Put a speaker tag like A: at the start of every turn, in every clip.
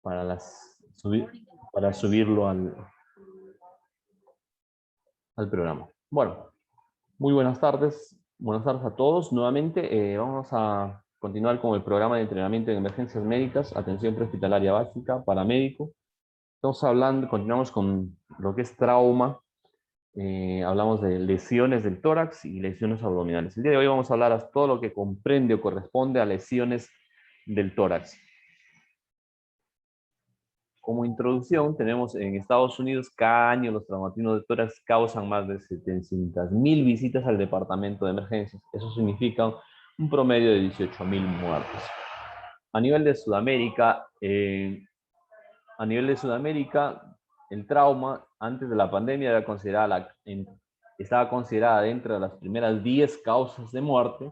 A: para, para subirlo al programa. Bueno, muy buenas tardes. Buenas tardes a todos. Nuevamente vamos a continuar con el programa de entrenamiento en emergencias médicas, atención prehospitalaria básica, paramédico. Continuamos con lo que es trauma. Hablamos de lesiones del tórax y lesiones abdominales. El día de hoy vamos a hablar de todo lo que comprende o corresponde a lesiones del tórax. Como introducción, tenemos en Estados Unidos, cada año los traumatismos de tórax causan más de 700.000 visitas al departamento de emergencias. Eso significa un promedio de 18.000 muertes. A nivel de Sudamérica, el trauma antes de la pandemia estaba considerada dentro de las primeras 10 causas de muerte.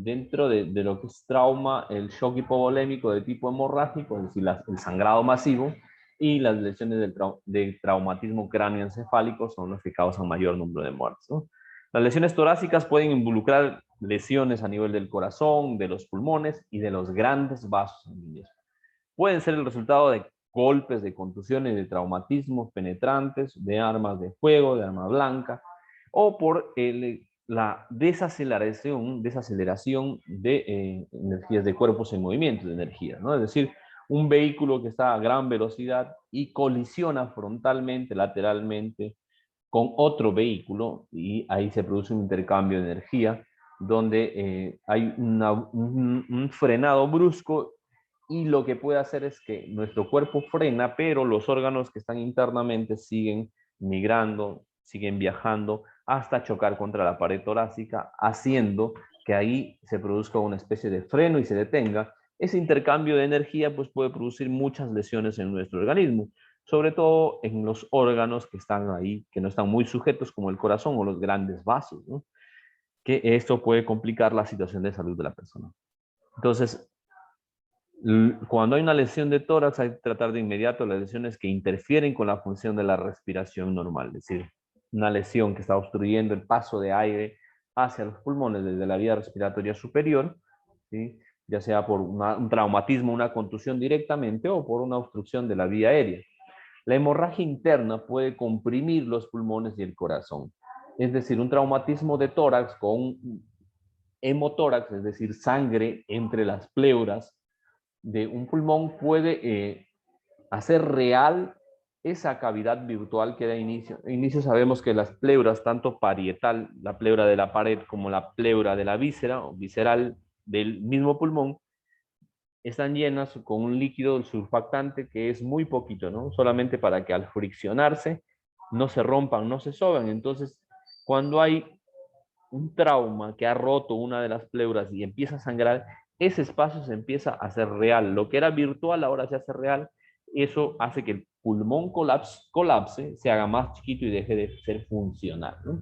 A: Dentro de lo que es trauma, el shock hipovolémico de tipo hemorrágico, es decir, el sangrado masivo, y las lesiones de traumatismo cráneoencefálico son los que causan mayor número de muertes, ¿no? Las lesiones torácicas pueden involucrar lesiones a nivel del corazón, de los pulmones y de los grandes vasos sanguíneos. Pueden ser el resultado de golpes, de contusiones, de traumatismos penetrantes, de armas de fuego, de arma blanca, o por la desaceleración de energías de cuerpos en movimiento, de energía, ¿no? Es decir, un vehículo que está a gran velocidad y colisiona frontalmente, lateralmente, con otro vehículo, y ahí se produce un intercambio de energía, donde hay un frenado brusco, y lo que puede hacer es que nuestro cuerpo frena, pero los órganos que están internamente siguen migrando, siguen viajando, hasta chocar contra la pared torácica, haciendo que ahí se produzca una especie de freno y se detenga. Ese intercambio de energía pues, puede producir muchas lesiones en nuestro organismo, sobre todo en los órganos que están ahí, que no están muy sujetos, como el corazón o los grandes vasos, ¿no? Que esto puede complicar la situación de salud de la persona. Entonces, cuando hay una lesión de tórax, hay que tratar de inmediato las lesiones que interfieren con la función de la respiración normal, es decir, una lesión que está obstruyendo el paso de aire hacia los pulmones desde la vía respiratoria superior, ¿sí? Ya sea por un traumatismo, una contusión directamente, o por una obstrucción de la vía aérea. La hemorragia interna puede comprimir los pulmones y el corazón. Es decir, un traumatismo de tórax con hemotórax, es decir, sangre entre las pleuras de un pulmón, puede hacer real esa cavidad virtual que da inicio. A inicio sabemos que las pleuras, tanto parietal, la pleura de la pared, como la pleura de la víscera o visceral del mismo pulmón, están llenas con un líquido surfactante que es muy poquito, ¿no? Solamente para que al friccionarse no se rompan, no se soban. Entonces, cuando hay un trauma que ha roto una de las pleuras y empieza a sangrar, ese espacio se empieza a hacer real. Lo que era virtual ahora se hace real. Eso hace que el pulmón colapse, se haga más chiquito y deje de ser funcional, ¿no?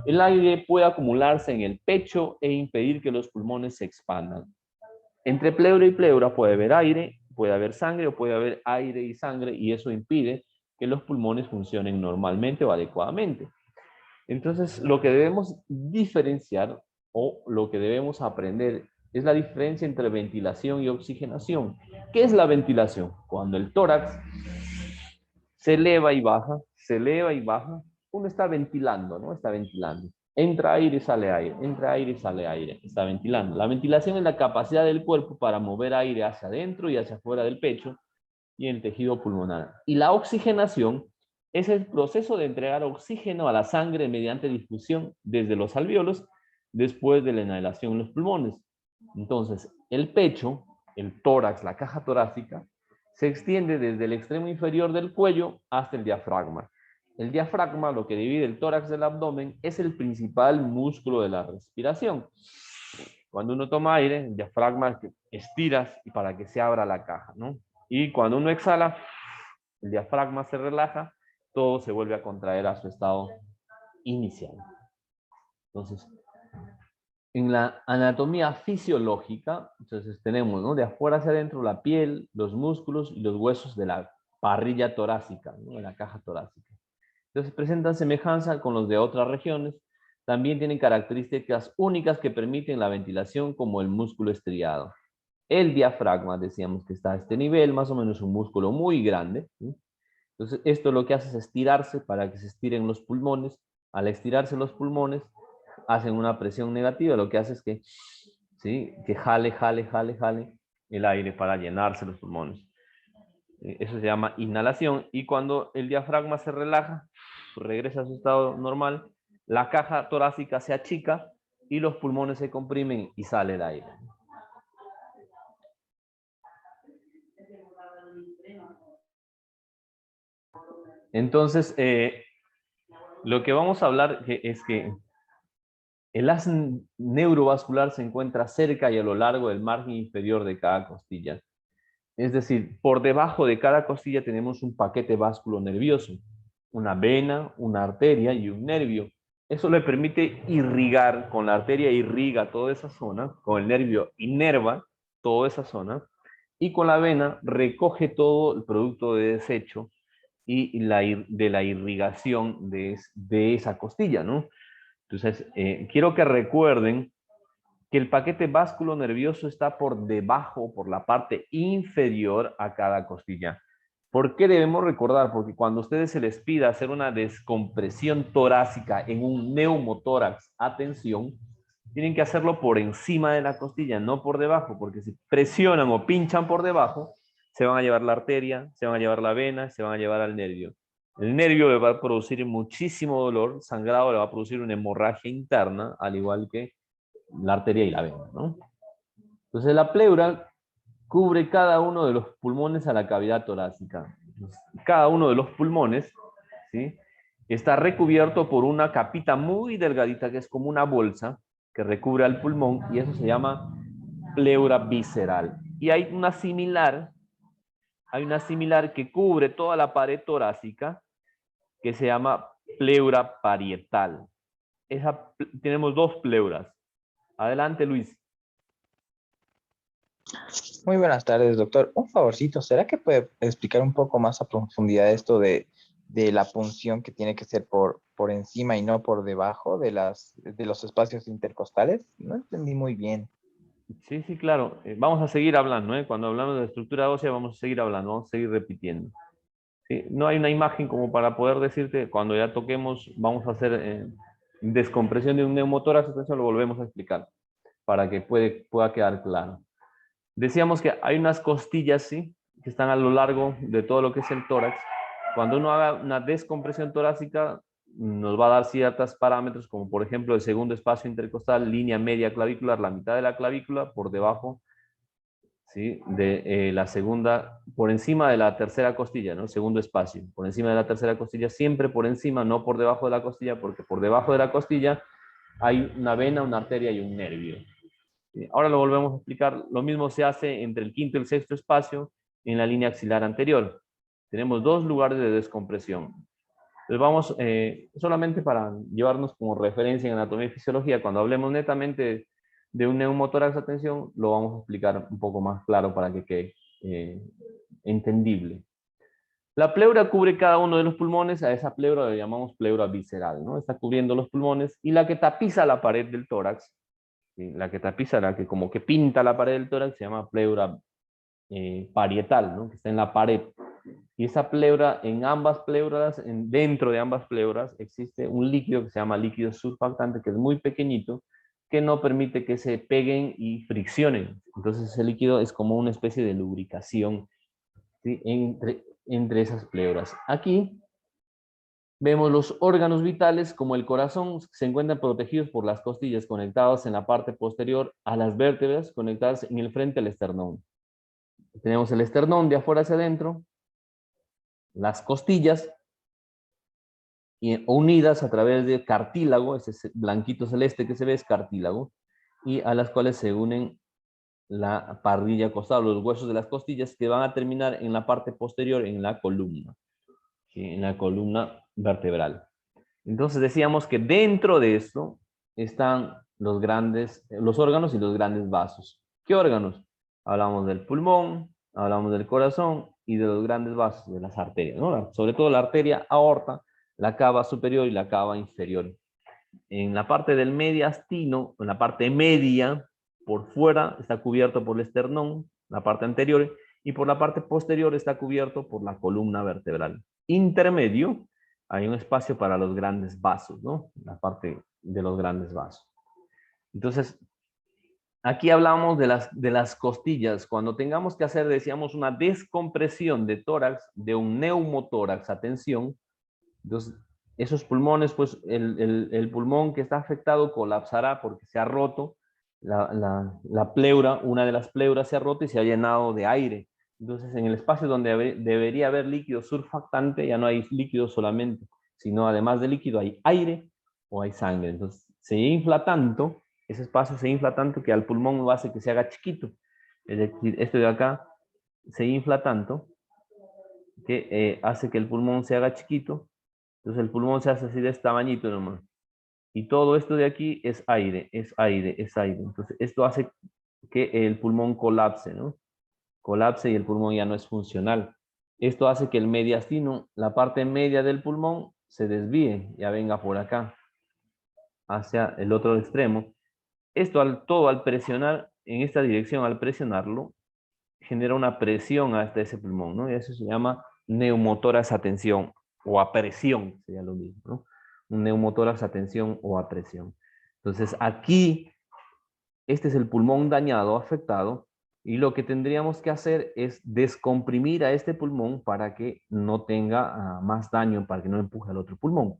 A: El aire puede acumularse en el pecho e impedir que los pulmones se expandan. Entre pleura y pleura puede haber aire, puede haber sangre, o puede haber aire y sangre, y eso impide que los pulmones funcionen normalmente o adecuadamente. Entonces, lo que debemos diferenciar, o lo que debemos aprender, es la diferencia entre ventilación y oxigenación. ¿Qué es la ventilación? Cuando el tórax se eleva y baja, se eleva y baja, uno está ventilando, ¿no? Está ventilando. Entra aire, sale aire, entra aire, sale aire, está ventilando. La ventilación es la capacidad del cuerpo para mover aire hacia adentro y hacia afuera del pecho y el tejido pulmonar. Y la oxigenación es el proceso de entregar oxígeno a la sangre mediante difusión desde los alvéolos después de la inhalación en los pulmones. Entonces, el pecho, el tórax, la caja torácica, se extiende desde el extremo inferior del cuello hasta el diafragma. El diafragma, lo que divide el tórax del abdomen, es el principal músculo de la respiración. Cuando uno toma aire, el diafragma estiras para que se abra la caja, ¿no? Y cuando uno exhala, el diafragma se relaja, todo se vuelve a contraer a su estado inicial. Entonces, en la anatomía fisiológica, entonces tenemos, ¿no?, de afuera hacia adentro la piel, los músculos y los huesos de la parrilla torácica, ¿no?, de la caja torácica. Entonces presentan semejanza con los de otras regiones. También tienen características únicas que permiten la ventilación, como el músculo estriado. El diafragma, decíamos que está a este nivel, más o menos un músculo muy grande, ¿sí? Entonces, esto lo que hace es estirarse para que se estiren los pulmones. Al estirarse los pulmones, hacen una presión negativa, lo que hace es que, ¿sí? Que jale, jale, jale, jale el aire para llenarse los pulmones. Eso se llama inhalación, y cuando el diafragma se relaja, regresa a su estado normal, la caja torácica se achica y los pulmones se comprimen y sale el aire. Entonces, lo que vamos a hablar es que el haz neurovascular se encuentra cerca y a lo largo del margen inferior de cada costilla. Es decir, por debajo de cada costilla tenemos un paquete vasculonervioso, una vena, una arteria y un nervio. Eso le permite irrigar, con la arteria irriga toda esa zona, con el nervio inerva toda esa zona, y con la vena recoge todo el producto de desecho y de la irrigación de esa costilla, ¿no? Entonces, quiero que recuerden que el paquete vasculonervioso está por debajo, por la parte inferior a cada costilla. ¿Por qué debemos recordar? Porque cuando a ustedes se les pida hacer una descompresión torácica en un neumotórax, atención, tienen que hacerlo por encima de la costilla, no por debajo, porque si presionan o pinchan por debajo, se van a llevar la arteria, se van a llevar la vena, se van a llevar al nervio. El nervio le va a producir muchísimo dolor, sangrado, le va a producir una hemorragia interna, al igual que la arteria y la vena, ¿no? Entonces la pleura cubre cada uno de los pulmones a la cavidad torácica. Entonces, cada uno de los pulmones, ¿sí? Está recubierto por una capita muy delgadita que es como una bolsa que recubre al pulmón, y eso se llama pleura visceral. Y hay una similar que cubre toda la pared torácica que se llama pleura parietal. Tenemos dos pleuras. Adelante, Luis.
B: Muy buenas tardes, doctor. Un favorcito, ¿será que puede explicar un poco más a profundidad esto de la punción que tiene que ser por encima y no por debajo de los espacios intercostales? No entendí muy bien.
A: Sí, sí, claro. Vamos a seguir hablando, ¿eh? Cuando hablamos de estructura ósea vamos a seguir hablando, vamos a seguir repitiendo. ¿Sí? No hay una imagen como para poder decirte, cuando ya toquemos, vamos a hacer descompresión de un neumotórax, eso lo volvemos a explicar, para que pueda quedar claro. Decíamos que hay unas costillas, ¿sí? Que están a lo largo de todo lo que es el tórax. Cuando uno haga una descompresión torácica, nos va a dar ciertos parámetros, como por ejemplo el segundo espacio intercostal, línea media clavicular, la mitad de la clavícula, por debajo, ¿sí? De la segunda, por encima de la tercera costilla, ¿no? Segundo espacio, por encima de la tercera costilla, siempre por encima, no por debajo de la costilla, porque por debajo de la costilla hay una vena, una arteria y un nervio. Ahora lo volvemos a explicar. Lo mismo se hace entre el quinto y el sexto espacio en la línea axilar anterior. Tenemos dos lugares de descompresión. Entonces vamos, solamente para llevarnos como referencia en anatomía y fisiología, cuando hablemos netamente de un neumotórax, atención, lo vamos a explicar un poco más claro para que quede entendible. La pleura cubre cada uno de los pulmones, a esa pleura le llamamos pleura visceral, ¿no? Está cubriendo los pulmones, y la que tapiza la pared del tórax, ¿sí? La que tapiza, la que como que pinta la pared del tórax, se llama pleura parietal, ¿no? Que está en la pared. Y esa pleura, en ambas pleuras, dentro de ambas pleuras, existe un líquido que se llama líquido surfactante, que es muy pequeñito, que no permite que se peguen y friccionen. Entonces ese líquido es como una especie de lubricación, ¿sí? entre esas pleuras. Aquí vemos los órganos vitales, como el corazón, se encuentran protegidos por las costillas conectadas en la parte posterior a las vértebras, conectadas en el frente al esternón. Tenemos el esternón de afuera hacia adentro, las costillas unidas a través de cartílago, ese blanquito celeste que se ve es cartílago, y a las cuales se unen la parrilla costal, los huesos de las costillas, que van a terminar en la parte posterior, en la columna, ¿sí? En la columna vertebral. Entonces decíamos que dentro de esto están los órganos y los grandes vasos. ¿Qué órganos? Hablamos del pulmón, hablamos del corazón y de los grandes vasos, de las arterias, ¿no? Sobre todo la arteria aorta, la cava superior y la cava inferior. En la parte del mediastino, en la parte media, por fuera está cubierto por el esternón, la parte anterior, y por la parte posterior está cubierto por la columna vertebral. Intermedio, hay un espacio para los grandes vasos, ¿no? La parte de los grandes vasos. Entonces, aquí hablamos de las costillas. Cuando tengamos que hacer, decíamos, una descompresión de tórax, de un neumotórax, atención. Entonces, esos pulmones, pues el pulmón que está afectado colapsará porque se ha roto la pleura, una de las pleuras se ha roto y se ha llenado de aire. Entonces, en el espacio donde debería haber líquido surfactante, ya no hay líquido solamente, sino además de líquido hay aire o hay sangre. Entonces, se infla tanto, ese espacio se infla tanto que al pulmón lo hace que se haga chiquito. Es decir, esto de acá se infla tanto que hace que el pulmón se haga chiquito. Entonces el pulmón se hace así de este tamañito nomás. Y todo esto de aquí es aire, es aire, es aire. Entonces esto hace que el pulmón colapse, ¿no? Colapse y el pulmón ya no es funcional. Esto hace que el mediastino, la parte media del pulmón, se desvíe, ya venga por acá, hacia el otro extremo. Esto todo al presionar en esta dirección, al presionarlo, genera una presión hasta ese pulmón, ¿no? Y eso se llama neumotórax a tensión o a presión, sería lo mismo, ¿no? Un neumotórax a tensión o a presión. Entonces, aquí, este es el pulmón dañado, afectado, y lo que tendríamos que hacer es descomprimir a este pulmón para que no tenga más daño, para que no empuje al otro pulmón.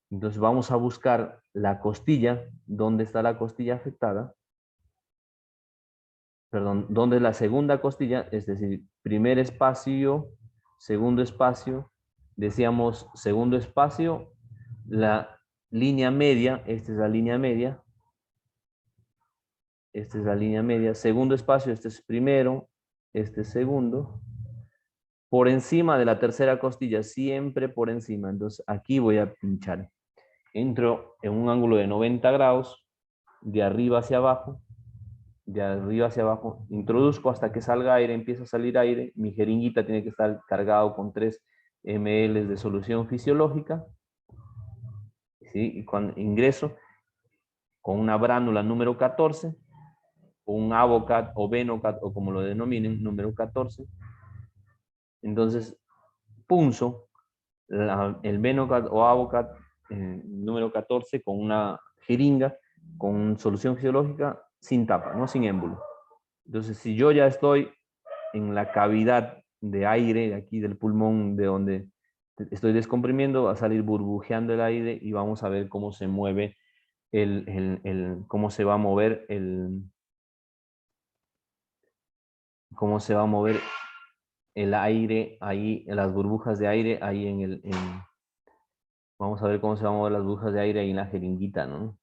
A: Entonces, vamos a buscar la costilla, ¿dónde está la costilla afectada? Perdón, donde la segunda costilla, es decir, primer espacio, segundo espacio, decíamos segundo espacio, la línea media, esta es la línea media, esta es la línea media, segundo espacio, este es primero, este es segundo, por encima de la tercera costilla, siempre por encima, entonces aquí voy a pinchar, entro en un ángulo de 90 grados, de arriba hacia abajo, de arriba hacia abajo, introduzco hasta que salga aire, empieza a salir aire, mi jeringuita tiene que estar cargado con 3 ml de solución fisiológica, ¿sí? Y cuando ingreso con una bránula número 14, un Avocat o Venocat o como lo denominen, número 14, entonces punzo el Venocat o Avocat número 14 con una jeringa con solución fisiológica sin tapa, no sin émbolo. Entonces, si yo ya estoy en la cavidad de aire de aquí del pulmón, de donde estoy descomprimiendo, va a salir burbujeando el aire y vamos a ver cómo se mueve cómo se va a mover cómo se va a mover el aire ahí, las burbujas de aire ahí vamos a ver cómo se van a mover las burbujas de aire ahí en la jeringuita, ¿no?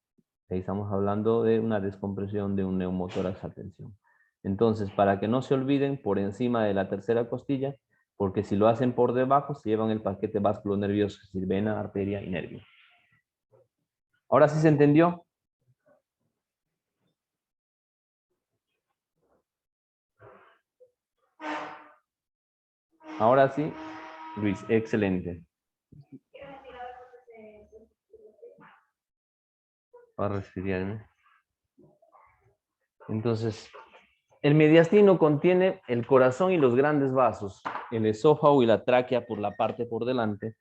A: Ahí estamos hablando de una descompresión de un neumotórax a tensión. Entonces, para que no se olviden, por encima de la tercera costilla, porque si lo hacen por debajo, se llevan el paquete vascular nervioso, es decir, vena, arteria y nervio. ¿Ahora sí se entendió? Ahora sí, Luis, excelente. Para resfriarme. Entonces, el mediastino contiene el corazón y los grandes vasos, el esófago y la tráquea por la parte por delante,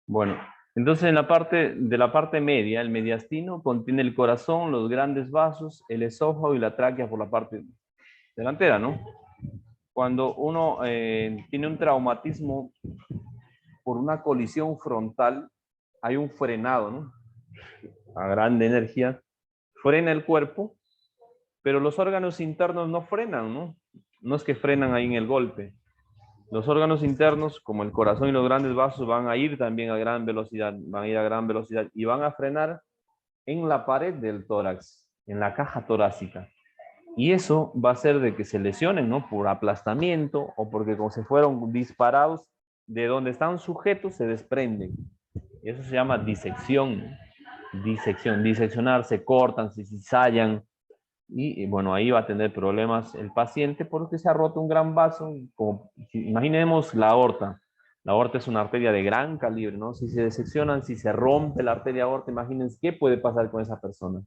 A: Bueno, entonces de la parte media, el mediastino contiene el corazón, los grandes vasos, el esófago y la tráquea por la parte delantera, ¿no? Cuando uno tiene un traumatismo por una colisión frontal, hay un frenado, ¿no? A grande energía, frena el cuerpo, pero los órganos internos no frenan, ¿no? No es que frenan ahí en el golpe. Los órganos internos, como el corazón y los grandes vasos, van a ir también a gran velocidad, van a ir a gran velocidad y van a frenar en la pared del tórax, en la caja torácica. Y eso va a hacer de que se lesionen, ¿no? Por aplastamiento o porque como se fueron disparados, de donde están sujetos se desprenden. Eso se llama disección, ¿no? Disección, diseccionar, se cortan, se cisallan, y bueno, ahí va a tener problemas el paciente porque se ha roto un gran vaso. Como, imaginemos la aorta es una arteria de gran calibre, ¿no? Si se diseccionan, si se rompe la arteria aorta, imagínense qué puede pasar con esa persona.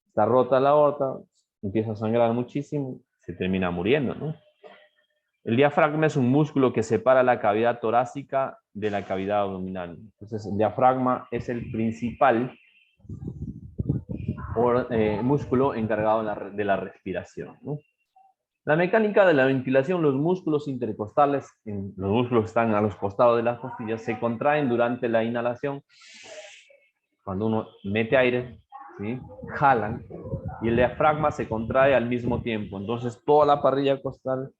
A: Está rota la aorta, empieza a sangrar muchísimo, se termina muriendo, ¿no? El diafragma es un músculo que separa la cavidad torácica de la cavidad abdominal. Entonces, el diafragma es el principal músculo encargado de la respiración, ¿no? La mecánica de la ventilación, los músculos intercostales, los músculos que están a los costados de las costillas, se contraen durante la inhalación. Cuando uno mete aire, ¿sí? Jalan, y el diafragma se contrae al mismo tiempo. Entonces, toda la parrilla costal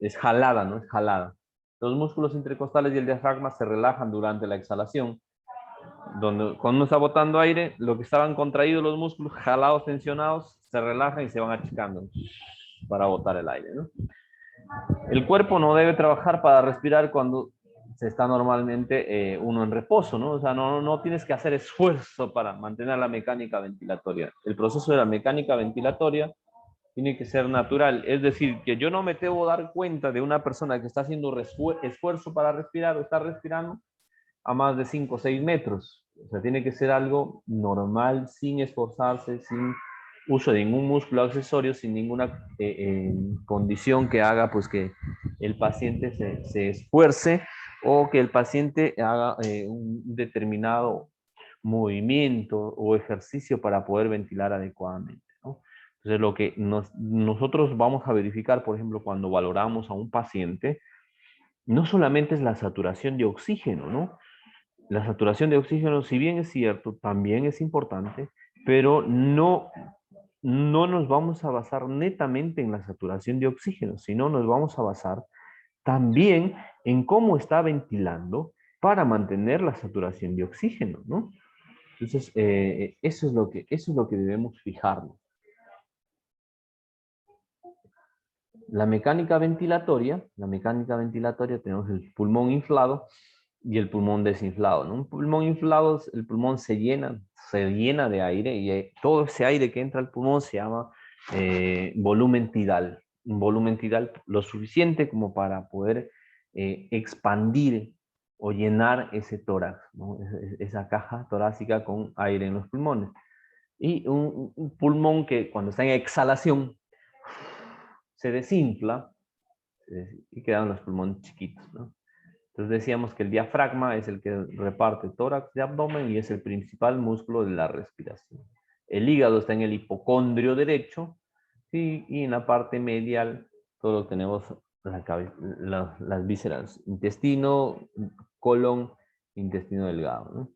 A: es jalada, ¿no? Es jalada. Los músculos intercostales y el diafragma se relajan durante la exhalación. Cuando uno está botando aire, lo que estaban contraídos los músculos, jalados, tensionados, se relajan y se van achicando para botar el aire, ¿no? El cuerpo no debe trabajar para respirar cuando se está normalmente uno en reposo, ¿no? O sea, no tienes que hacer esfuerzo para mantener la mecánica ventilatoria. El proceso de la mecánica ventilatoria tiene que ser natural. Es decir, que yo no me debo dar cuenta de una persona que está haciendo esfuerzo para respirar o está respirando a más de 5 o 6 metros. O sea, tiene que ser algo normal, sin esforzarse, sin uso de ningún músculo accesorio, sin ninguna condición que haga pues que el paciente se esfuerce o que el paciente haga un determinado movimiento o ejercicio para poder ventilar adecuadamente, ¿no? Entonces, lo que nosotros vamos a verificar, por ejemplo, cuando valoramos a un paciente, no solamente es la saturación de oxígeno, ¿no? La saturación de oxígeno, si bien es cierto, también es importante, pero no nos vamos a basar netamente en la saturación de oxígeno, sino nos vamos a basar también en cómo está ventilando para mantener la saturación de oxígeno, ¿no? Entonces, eso es lo que debemos fijarnos. La mecánica ventilatoria tenemos el pulmón inflado y el pulmón desinflado, ¿no? Un pulmón inflado, el pulmón se llena de aire y todo ese aire que entra al pulmón se llama volumen tidal. Un volumen tidal lo suficiente como para poder expandir o llenar ese tórax, ¿no? Esa caja torácica con aire en los pulmones. Y un pulmón que cuando está en exhalación se desinfla y quedan los pulmones chiquitos, ¿no? Entonces decíamos que el diafragma es el que reparte tórax de abdomen y es el principal músculo de la respiración. El hígado está en el hipocondrio derecho y en la parte medial todo tenemos las vísceras, intestino, colon, intestino delgado, ¿no?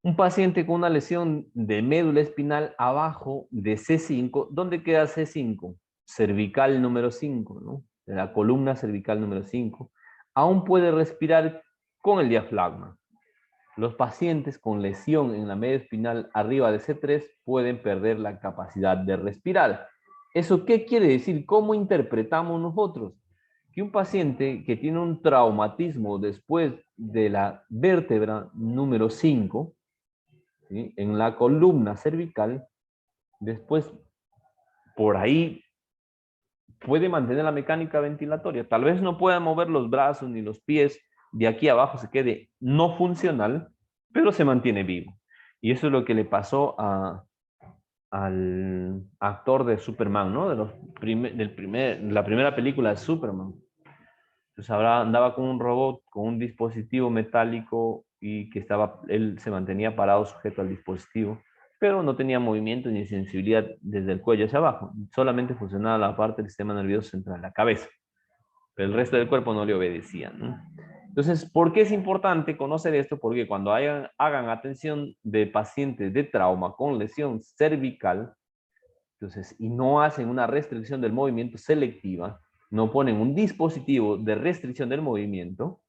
A: Un paciente con una lesión de médula espinal abajo de C5, ¿dónde queda C5? Cervical número 5, ¿no? De la columna cervical número 5. Aún puede respirar con el diafragma. Los pacientes con lesión en la médula espinal arriba de C3 pueden perder la capacidad de respirar. ¿Eso qué quiere decir? ¿Cómo interpretamos nosotros? Que un paciente que tiene un traumatismo después de la vértebra número 5, ¿sí? En la columna cervical, después por ahí puede mantener la mecánica ventilatoria. Tal vez no pueda mover los brazos ni los pies, de aquí abajo se quede no funcional, pero se mantiene vivo. Y eso es lo que le pasó al actor de Superman, ¿no? La primera película de Superman. Entonces andaba con un robot, con un dispositivo metálico y que él se mantenía parado sujeto al dispositivo, pero no tenía movimiento ni sensibilidad desde el cuello hacia abajo. Solamente funcionaba la parte del sistema nervioso central, la cabeza, pero el resto del cuerpo no le obedecía, ¿no? Entonces, ¿por qué es importante conocer esto? Porque cuando hagan atención de pacientes de trauma con lesión cervical, entonces, y no hacen una restricción del movimiento selectiva, no ponen un dispositivo de restricción del movimiento,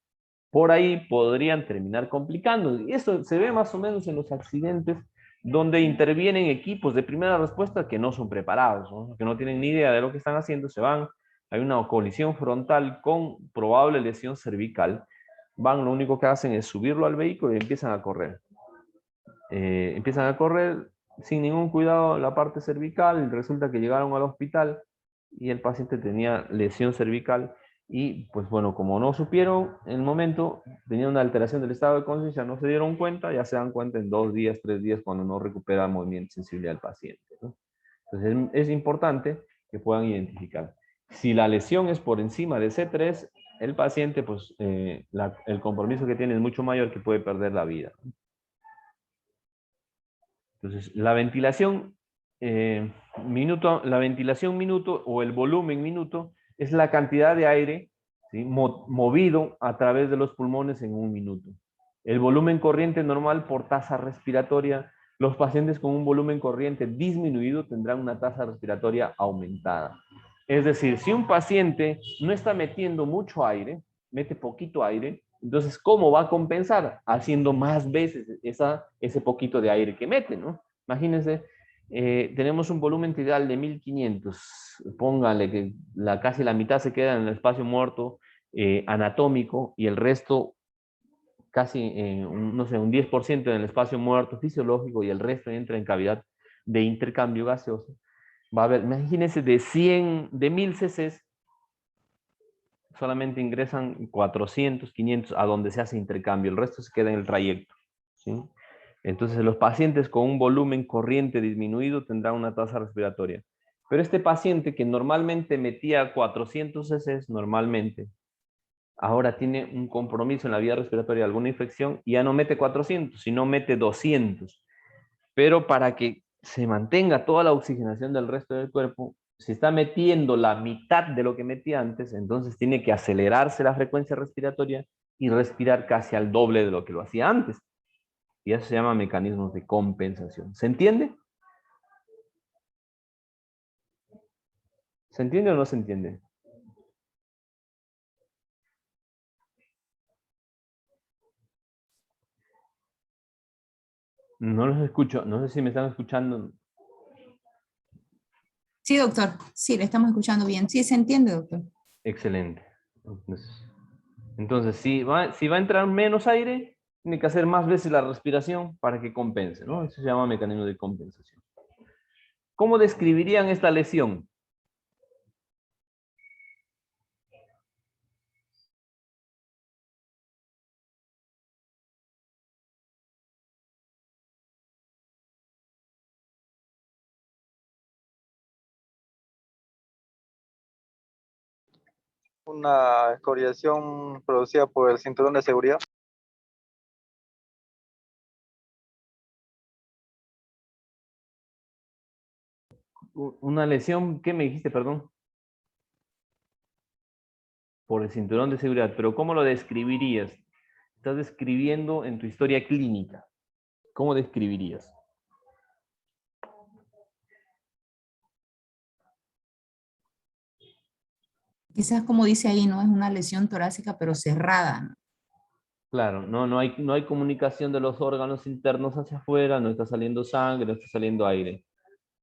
A: por ahí podrían terminar complicando. Y eso se ve más o menos en los accidentes donde intervienen equipos de primera respuesta que no son preparados, ¿no? Que no tienen ni idea de lo que están haciendo, se van, hay una colisión frontal con probable lesión cervical, van, lo único que hacen es subirlo al vehículo y empiezan a correr. Empiezan a correr sin ningún cuidado la parte cervical, y resulta que llegaron al hospital y el paciente tenía lesión cervical y pues bueno, como no supieron en el momento, tenía una alteración del estado de conciencia, no se dieron cuenta, ya se dan cuenta en 2 días, 3 días cuando no recupera movimiento sensible al paciente, ¿no? Entonces es importante que puedan identificar. Si la lesión es por encima de C3, el paciente, pues el compromiso que tiene es mucho mayor, que puede perder la vida. Entonces, la ventilación minuto o el volumen minuto es la cantidad de aire, ¿sí?, movido a través de los pulmones en un minuto. El volumen corriente normal por tasa respiratoria, los pacientes con un volumen corriente disminuido tendrán una tasa respiratoria aumentada. Es decir, si un paciente no está metiendo mucho aire, mete poquito aire, entonces, ¿cómo va a compensar? Haciendo más veces ese poquito de aire que mete, ¿no? Imagínense, tenemos un volumen tidal de 1500, póngale que casi la mitad se queda en el espacio muerto anatómico y el resto casi, no sé, un 10% en el espacio muerto fisiológico y el resto entra en cavidad de intercambio gaseoso. Va a haber, imagínense, de 1000 cc's, solamente ingresan 400, 500 a donde se hace intercambio, el resto se queda en el trayecto, ¿sí? Entonces los pacientes con un volumen corriente disminuido tendrán una tasa respiratoria. Pero este paciente que normalmente metía 400 cc, normalmente, ahora tiene un compromiso en la vía respiratoria, alguna infección, y ya no mete 400, sino mete 200. Pero para que se mantenga toda la oxigenación del resto del cuerpo, si está metiendo la mitad de lo que metía antes, entonces tiene que acelerarse la frecuencia respiratoria y respirar casi al doble de lo que lo hacía antes. Y eso se llama mecanismos de compensación. ¿Se entiende? ¿Se entiende o no se entiende? No los escucho, no sé si me están escuchando.
C: Sí, doctor. Sí, le estamos escuchando bien. Sí, se entiende, doctor.
A: Excelente. Entonces si va a entrar menos aire, tiene que hacer más veces la respiración para que compense, ¿no? Eso se llama mecanismo de compensación. ¿Cómo describirían esta lesión?
D: Una escoriación producida por el cinturón de seguridad.
A: Una lesión, ¿qué me dijiste, perdón? Por el cinturón de seguridad, pero ¿cómo lo describirías? Estás describiendo en tu historia clínica. ¿Cómo describirías?
C: Quizás como dice ahí, no es una lesión torácica, pero cerrada, ¿no?
A: Claro, no hay comunicación de los órganos internos hacia afuera, no está saliendo sangre, no está saliendo aire.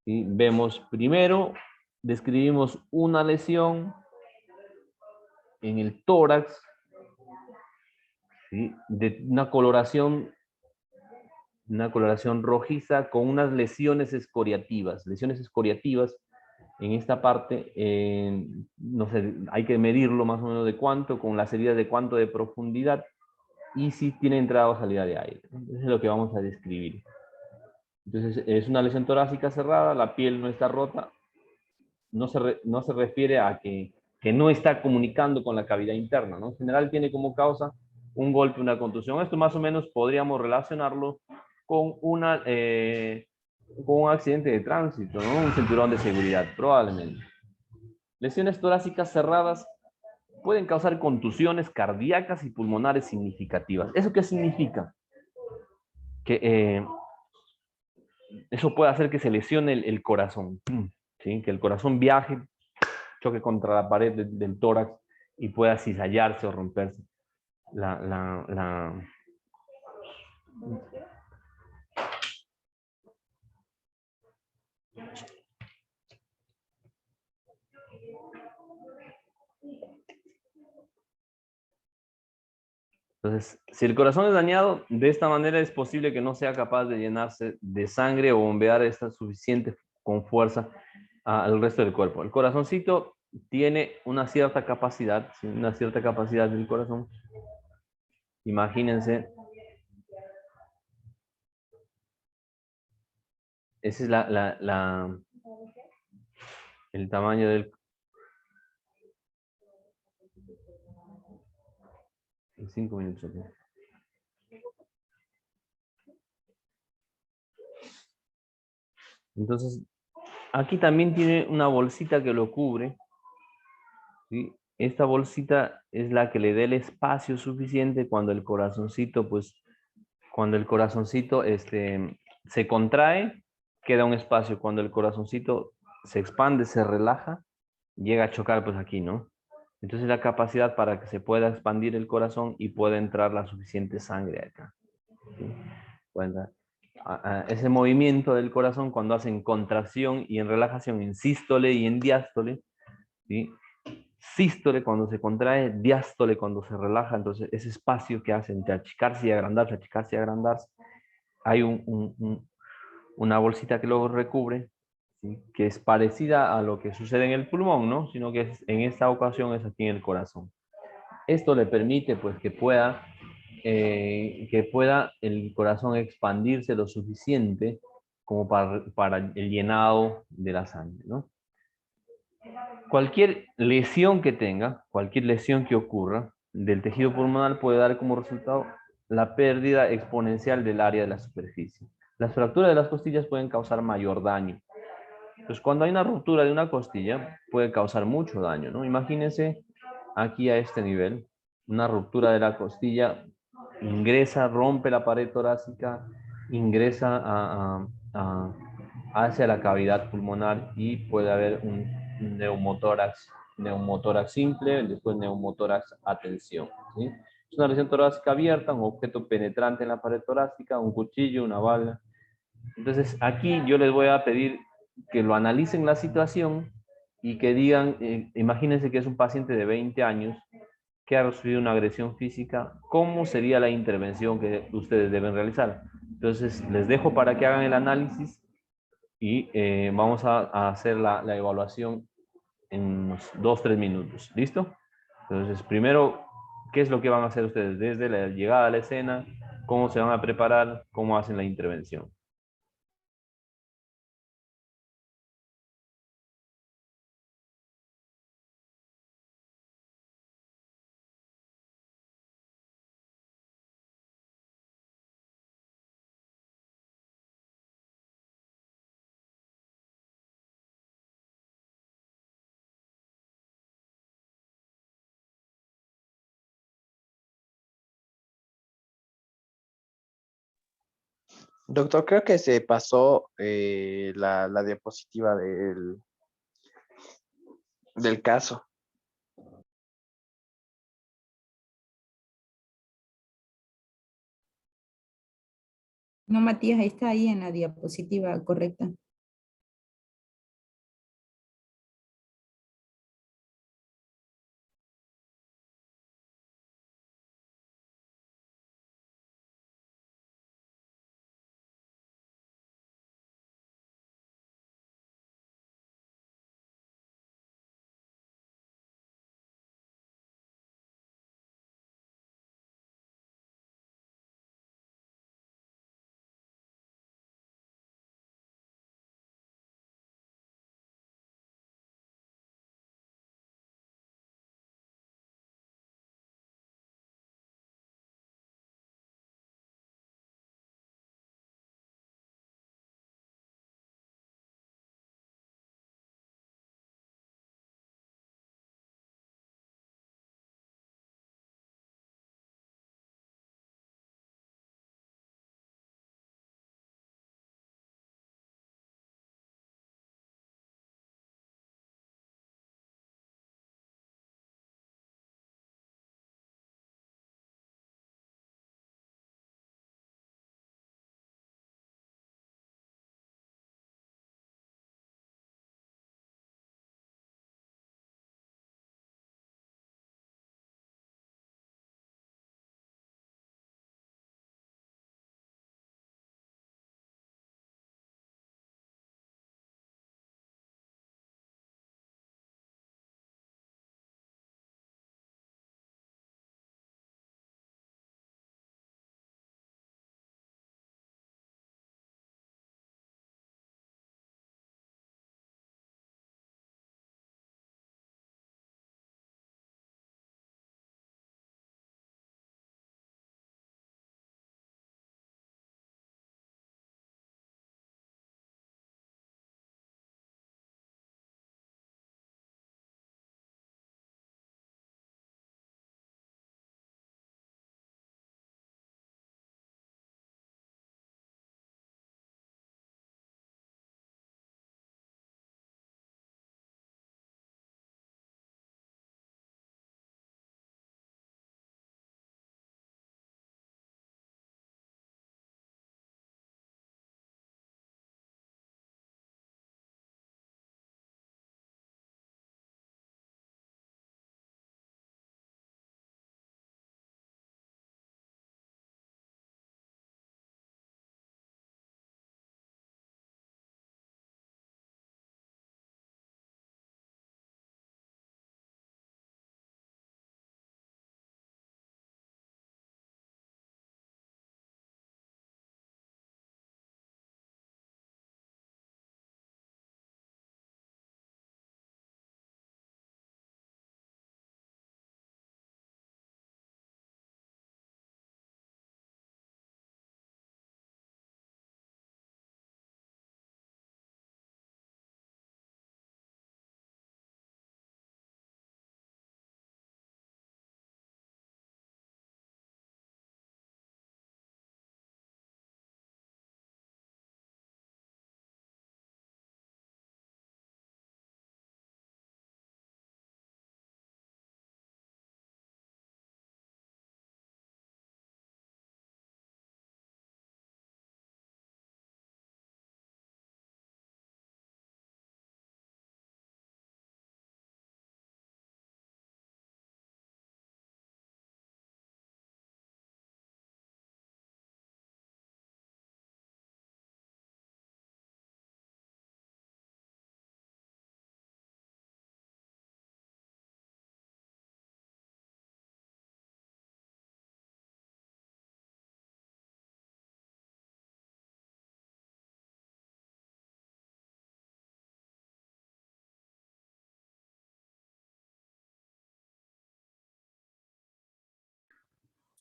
A: ¿Sí? Vemos primero, describimos una lesión en el tórax, ¿sí?, de una coloración rojiza con unas lesiones escoriativas. Lesiones escoriativas en esta parte, no sé, hay que medirlo más o menos de cuánto, con las heridas de cuánto de profundidad, y si tiene entrada o salida de aire. Eso es lo que vamos a describir. Entonces, es una lesión torácica cerrada, la piel no está rota, no se refiere a que que no está comunicando con la cavidad interna, ¿no? En general tiene como causa un golpe, una contusión. Esto más o menos podríamos relacionarlo con, con un accidente de tránsito, ¿no? Un cinturón de seguridad, probablemente. Lesiones torácicas cerradas pueden causar contusiones cardíacas y pulmonares significativas. ¿Eso qué significa? Que eso puede hacer que se lesione el corazón, ¿sí? Que el corazón viaje, choque contra la pared del tórax y pueda cizallarse o romperse. La... Entonces, si el corazón es dañado, de esta manera es posible que no sea capaz de llenarse de sangre o bombear esta suficiente con fuerza al resto del cuerpo. El corazoncito tiene una cierta capacidad, ¿sí? Una cierta capacidad del corazón. Imagínense, ese es el tamaño del... En 5 minutos. Okay. Entonces, aquí también tiene una bolsita que lo cubre, ¿sí? Esta bolsita es la que le dé el espacio suficiente cuando el corazoncito, pues, cuando el corazoncito se contrae, queda un espacio. Cuando el corazoncito se expande, se relaja, llega a chocar, pues aquí, ¿no? Entonces la capacidad para que se pueda expandir el corazón y pueda entrar la suficiente sangre acá, ¿sí? Puede ese movimiento del corazón cuando hacen contracción y en relajación, en sístole y en diástole, ¿sí? Sístole cuando se contrae, diástole cuando se relaja. Entonces ese espacio que hace entre achicarse y agrandarse, hay una bolsita que lo recubre, ¿sí? Que es parecida a lo que sucede en el pulmón, ¿no? Sino que en esta ocasión es aquí en el corazón. Esto le permite, pues, que pueda el corazón expandirse lo suficiente como para el llenado de la sangre, ¿no? Cualquier lesión que tenga, cualquier lesión que ocurra del tejido pulmonar puede dar como resultado la pérdida exponencial del área de la superficie. Las fracturas de las costillas pueden causar mayor daño. Entonces, cuando hay una ruptura de una costilla, puede causar mucho daño, ¿no? Imagínense aquí a este nivel, una ruptura de la costilla ingresa, rompe la pared torácica, ingresa hacia la cavidad pulmonar y puede haber un neumotórax simple, después neumotórax a tensión, ¿sí? Es una lesión torácica abierta, un objeto penetrante en la pared torácica, un cuchillo, una bala. Entonces, aquí yo les voy a pedir que lo analicen la situación y que digan, imagínense que es un paciente de 20 años que ha recibido una agresión física, ¿cómo sería la intervención que ustedes deben realizar? Entonces, les dejo para que hagan el análisis y vamos a hacer la evaluación en unos 2-3 minutos. ¿Listo? Entonces, primero, ¿qué es lo que van a hacer ustedes desde la llegada a la escena? ¿Cómo se van a preparar? ¿Cómo hacen la intervención?
B: Doctor, creo que se pasó la diapositiva del caso.
C: No, Matías, ahí está ahí en la diapositiva correcta.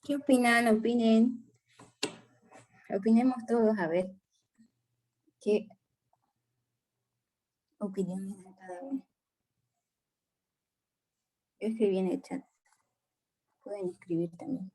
E: ¿Qué opinan? Opinen. Opinemos todos, a ver. ¿Qué opiniones de cada uno? Yo escribí en el chat. Pueden escribir también.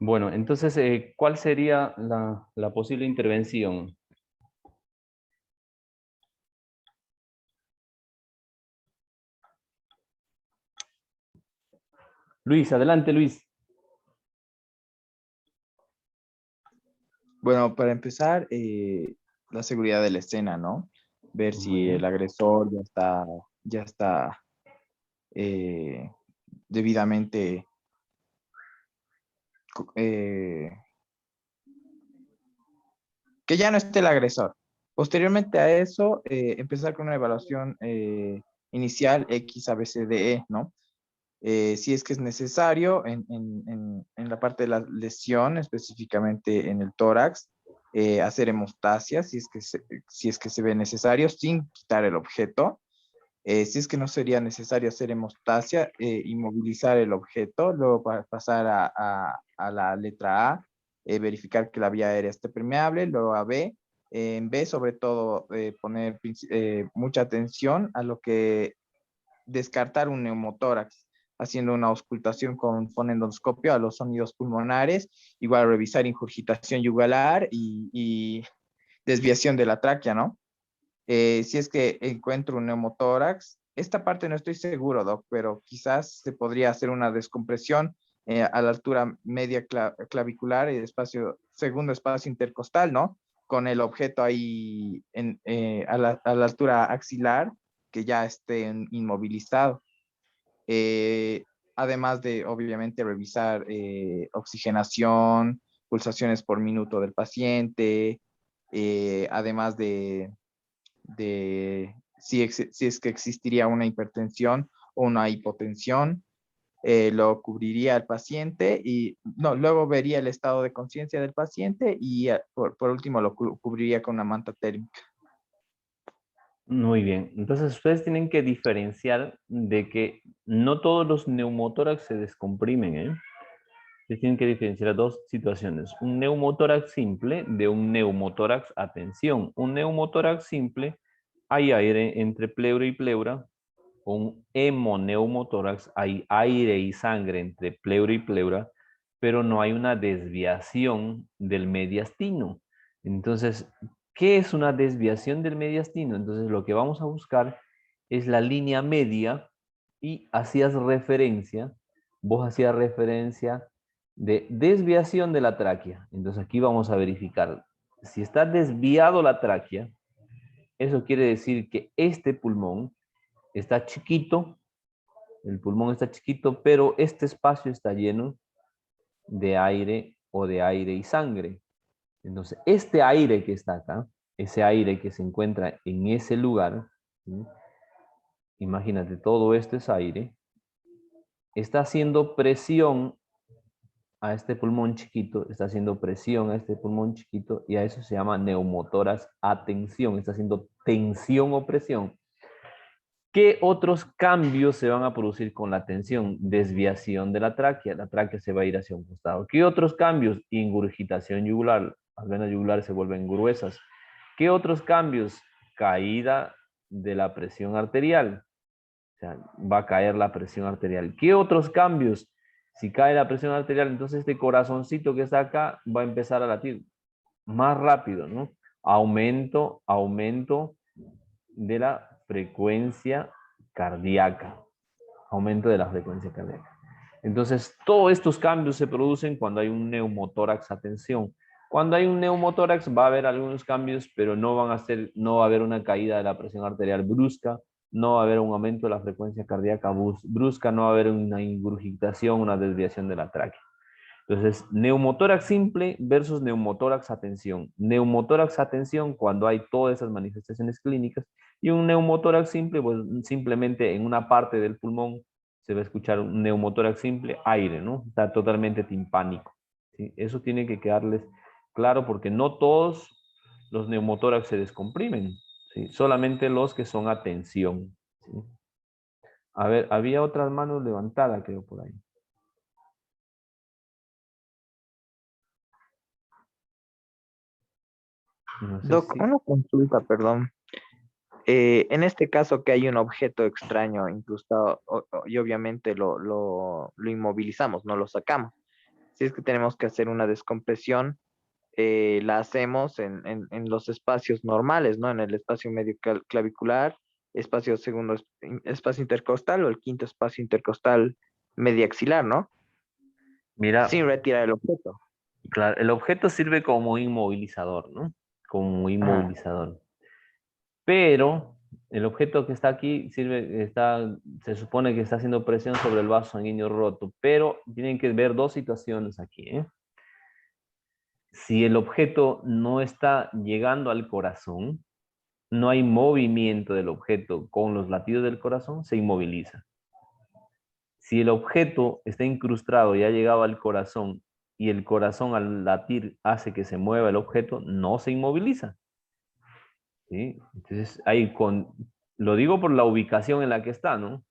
A: Bueno, entonces, ¿cuál sería la posible intervención? Luis, adelante, Luis.
B: Bueno, para empezar, la seguridad de la escena, ¿no? Ver
A: Muy
B: si el
A: bien.
B: agresor ya está debidamente, eh, que ya no esté el agresor. Posteriormente a eso, empezar con una evaluación inicial X, A, B, C, D, E, ¿no? Si es que es necesario en la parte de la lesión, específicamente en el tórax, hacer hemostasia, si es que se ve necesario, sin quitar el objeto. Si es que no sería necesario hacer hemostasia, inmovilizar el objeto, luego pasar a la letra A, verificar que la vía aérea esté permeable, luego a B. En B, sobre todo, poner mucha atención a lo que descartar un neumotórax, haciendo una auscultación con fonendoscopio a los sonidos pulmonares, igual revisar ingurgitación yugular y desviación de la tráquea, ¿no? Si es que encuentro un neumotórax, esta parte no estoy seguro, Doc, pero quizás se podría hacer una descompresión a la altura media clavicular y segundo espacio intercostal, ¿no? Con el objeto ahí a la altura axilar que ya esté inmovilizado. Eh, Además de, obviamente, revisar oxigenación, pulsaciones por minuto del paciente, además de si es que existiría una hipertensión o una hipotensión, lo cubriría el paciente y no, luego vería el estado de conciencia del paciente y por último lo cubriría con una manta térmica.
A: Muy bien. Entonces, ustedes tienen que diferenciar de que no todos los neumotórax se descomprimen, ¿eh? Ustedes tienen que diferenciar dos situaciones. Un neumotórax simple de un neumotórax a tensión. Un neumotórax simple, hay aire entre pleura y pleura. Un hemoneumotórax, hay aire y sangre entre pleura y pleura, pero no hay una desviación del mediastino. Entonces, ¿qué es una desviación del mediastino? Entonces, lo que vamos a buscar es la línea media y vos hacías referencia de desviación de la tráquea. Entonces, aquí vamos a verificar. Si está desviado la tráquea, eso quiere decir que este pulmón está chiquito, el pulmón está chiquito, pero este espacio está lleno de aire o de aire y sangre. Entonces, este aire que está acá, ese aire que se encuentra en ese lugar, ¿sí? Imagínate, todo esto es aire, está haciendo presión a este pulmón chiquito, está haciendo presión a este pulmón chiquito y a eso se llama neumotórax a tensión, está haciendo tensión o presión. ¿Qué otros cambios se van a producir con la tensión? Desviación de la tráquea se va a ir hacia un costado. ¿Qué otros cambios? Ingurgitación yugular, las venas yugulares se vuelven gruesas. ¿Qué otros cambios? Caída de la presión arterial, o sea, va a caer la presión arterial. ¿Qué otros cambios? Si cae la presión arterial, entonces este corazoncito que está acá va a empezar a latir más rápido, ¿no? Aumento de la frecuencia cardíaca. Aumento de la frecuencia cardíaca. Entonces, todos estos cambios se producen cuando hay un neumotórax a tensión. Cuando hay un neumotórax va a haber algunos cambios, pero no va a haber una caída de la presión arterial brusca, no va a haber un aumento de la frecuencia cardíaca brusca, no va a haber una ingurgitación, una desviación de la tráquea. Entonces, neumotórax simple versus neumotórax a tensión. Neumotórax a tensión cuando hay todas esas manifestaciones clínicas y un neumotórax simple, pues simplemente en una parte del pulmón se va a escuchar un neumotórax simple, aire, ¿no? Está totalmente timpánico, ¿sí? Eso tiene que quedarles claro porque no todos los neumotórax se descomprimen, ¿sí? Solamente los que son a tensión, ¿sí? A ver, había otras manos levantadas, creo, por ahí. No sé
B: Doc,
A: si...
B: una consulta, perdón. En este caso que hay un objeto extraño incrustado y obviamente lo inmovilizamos, no lo sacamos. si es que tenemos que hacer una descompresión, la hacemos en los espacios normales, ¿no? En el espacio medio clavicular, espacio segundo, espacio intercostal o el quinto espacio intercostal mediaxilar, ¿no?
A: Mira,
B: Sin retirar el objeto.
A: claro, el objeto sirve como inmovilizador, ¿no? Como
B: Ajá.
A: inmovilizador. Pero el objeto que está aquí se supone que está haciendo presión sobre el vaso sanguíneo roto, pero tienen que ver dos situaciones aquí, ¿eh? Si el objeto no está llegando al corazón, no hay movimiento del objeto con los latidos del corazón, se inmoviliza. Si el objeto está incrustado y ha llegado al corazón y el corazón al latir hace que se mueva el objeto, no se inmoviliza. ¿Sí? Entonces, lo digo por la ubicación en la que está, ¿no?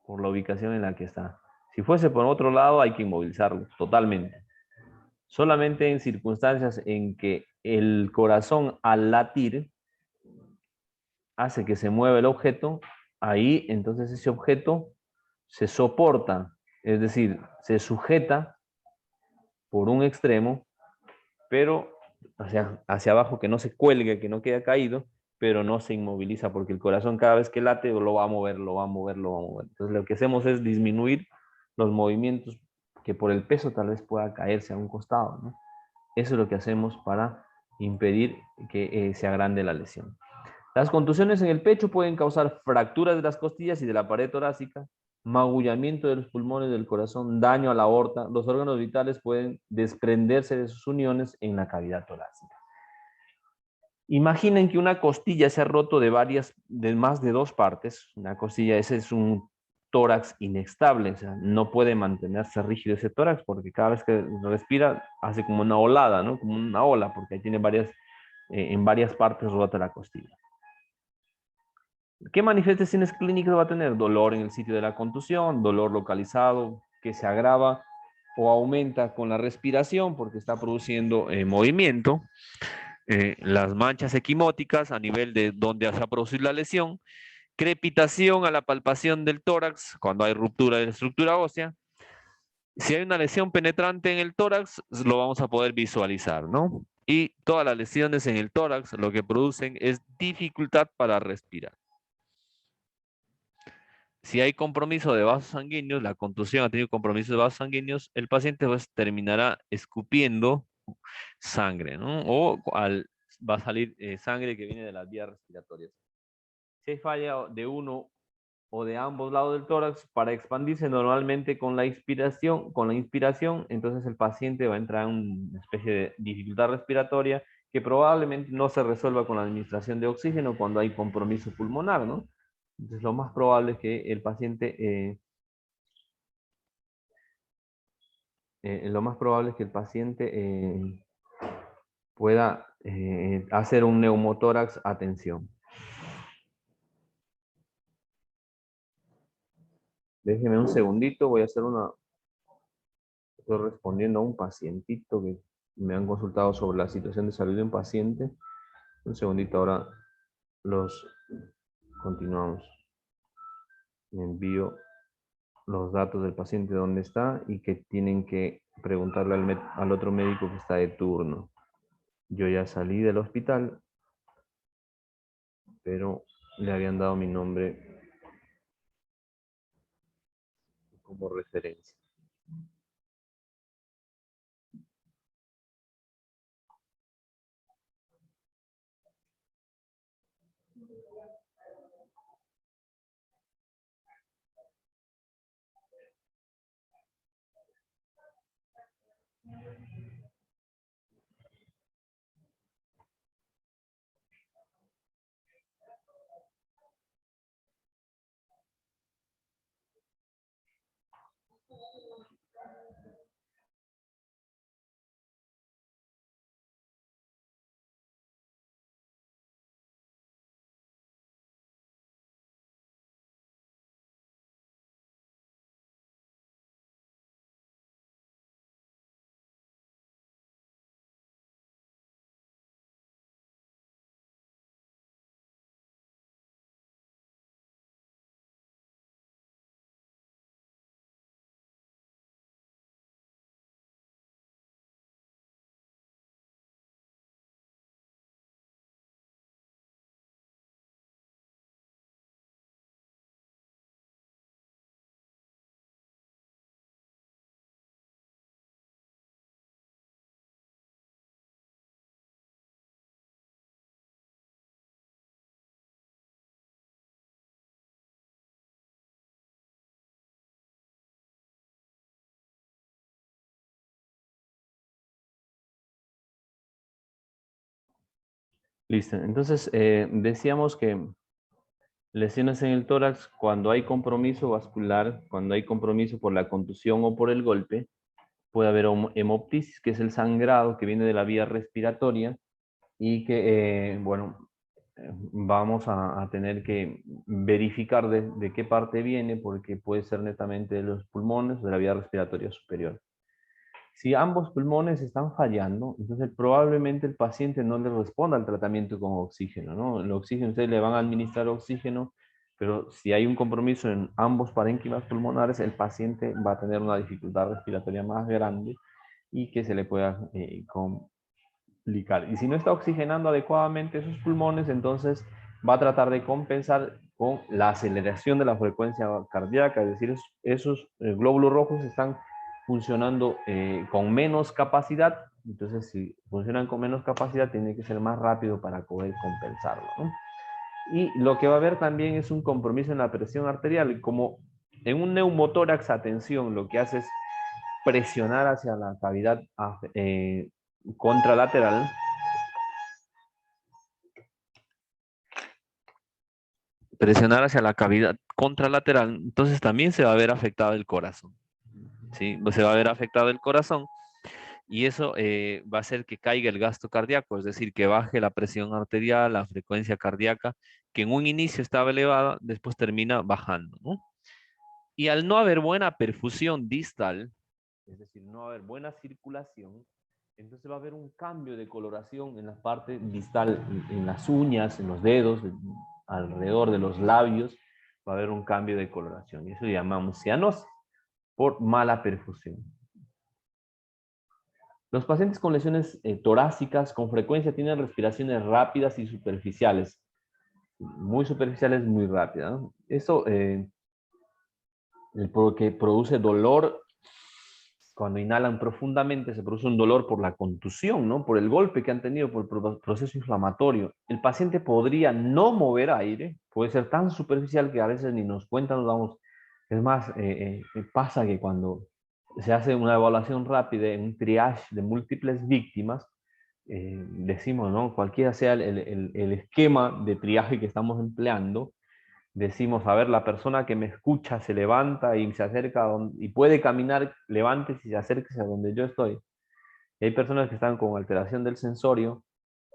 A: Por la ubicación en la que está. Si fuese por otro lado, hay que inmovilizarlo totalmente. Solamente en circunstancias en que el corazón al latir hace que se mueva el objeto, ahí entonces ese objeto se soporta, es decir, se sujeta por un extremo, pero hacia abajo, que no se cuelgue, que no quede caído, pero no se inmoviliza, porque el corazón cada vez que late lo va a mover, lo va a mover, lo va a mover. Entonces lo que hacemos es disminuir los movimientos que por el peso tal vez pueda caerse a un costado, ¿no? Eso es lo que hacemos para impedir que se agrande la lesión. Las contusiones en el pecho pueden causar fracturas de las costillas y de la pared torácica, magullamiento de los pulmones del corazón, daño a la aorta. Los órganos vitales pueden desprenderse de sus uniones en la cavidad torácica. Imaginen que una costilla se ha roto de más de dos partes. Una costilla, ese es un tórax inestable, o sea, no puede mantenerse rígido ese tórax porque cada vez que respira hace como una olada, ¿no? Como una ola, porque ahí tiene en varias partes rota la costilla. ¿Qué manifestaciones clínicas va a tener? Dolor en el sitio de la contusión, dolor localizado que se agrava o aumenta con la respiración porque está produciendo movimiento. Las manchas equimóticas a nivel de donde se ha producido la lesión, crepitación a la palpación del tórax cuando hay ruptura de la estructura ósea. Si hay una lesión penetrante en el tórax, lo vamos a poder visualizar, ¿no? Y todas las lesiones en el tórax lo que producen es dificultad para respirar. Si hay compromiso de vasos sanguíneos, la contusión ha tenido compromiso de vasos sanguíneos, el paciente pues terminará escupiendo sangre, ¿no? Va a salir sangre que viene de las vías respiratorias. Si hay falla de uno o de ambos lados del tórax, para expandirse normalmente con la inspiración, entonces el paciente va a entrar en una especie de dificultad respiratoria que probablemente no se resuelva con la administración de oxígeno cuando hay compromiso pulmonar, ¿no? Entonces lo más probable es que el paciente pueda hacer un neumotórax a tensión. Déjeme un segundito, estoy respondiendo a un pacientito que me han consultado sobre la situación de salud de un paciente. Un segundito, ahora continuamos. Me envío los datos del paciente, dónde está y que tienen que preguntarle al otro médico que está de turno. Yo ya salí del hospital, pero le habían dado mi nombre como referencia. Listo. Entonces, decíamos que lesiones en el tórax, cuando hay compromiso vascular, cuando hay compromiso por la contusión o por el golpe, puede haber hemoptisis, que es el sangrado que viene de la vía respiratoria y que, bueno, vamos a tener que verificar de qué parte viene, porque puede ser netamente de los pulmones o de la vía respiratoria superior. Si ambos pulmones están fallando, entonces probablemente el paciente no le responda al tratamiento con oxígeno, ¿no? El oxígeno, ustedes le van a administrar oxígeno, pero si hay un compromiso en ambos parénquimas pulmonares, el paciente va a tener una dificultad respiratoria más grande y que se le pueda complicar. Y si no está oxigenando adecuadamente sus pulmones, entonces va a tratar de compensar con la aceleración de la frecuencia cardíaca, es decir, esos glóbulos rojos están funcionando con menos capacidad, entonces si funcionan con menos capacidad tiene que ser más rápido para poder compensarlo, ¿no? Y lo que va a haber también es un compromiso en la presión arterial, como en un neumotórax, atención, lo que hace es presionar hacia la cavidad contralateral, presionar hacia la cavidad contralateral, entonces también se va a ver afectado el corazón, ¿sí? Se va a ver afectado el corazón y eso va a hacer que caiga el gasto cardíaco, es decir, que baje la presión arterial, la frecuencia cardíaca, que en un inicio estaba elevada, después termina bajando, ¿no? Y al no haber buena perfusión distal, es decir, no haber buena circulación, entonces va a haber un cambio de coloración en la parte distal, en las uñas, en los dedos, alrededor de los labios, va a haber un cambio de coloración. Y eso llamamos cianosis por mala perfusión. Los pacientes con lesiones torácicas con frecuencia tienen respiraciones rápidas y superficiales. Muy superficiales, muy rápidas, ¿no? Eso porque produce dolor. Cuando inhalan profundamente se produce un dolor por la contusión, ¿no? Por el golpe que han tenido, por el proceso inflamatorio. El paciente podría no mover aire, puede ser tan superficial que a veces ni nos cuenta, nos damos. Es más, pasa que cuando se hace una evaluación rápida en un triage de múltiples víctimas, decimos, ¿no? Cualquiera sea el esquema de triaje que estamos empleando, decimos, a ver, la persona que me escucha se levanta y se acerca y puede caminar, levántese y se acérquese a donde yo estoy. Y hay personas que están con alteración del sensorio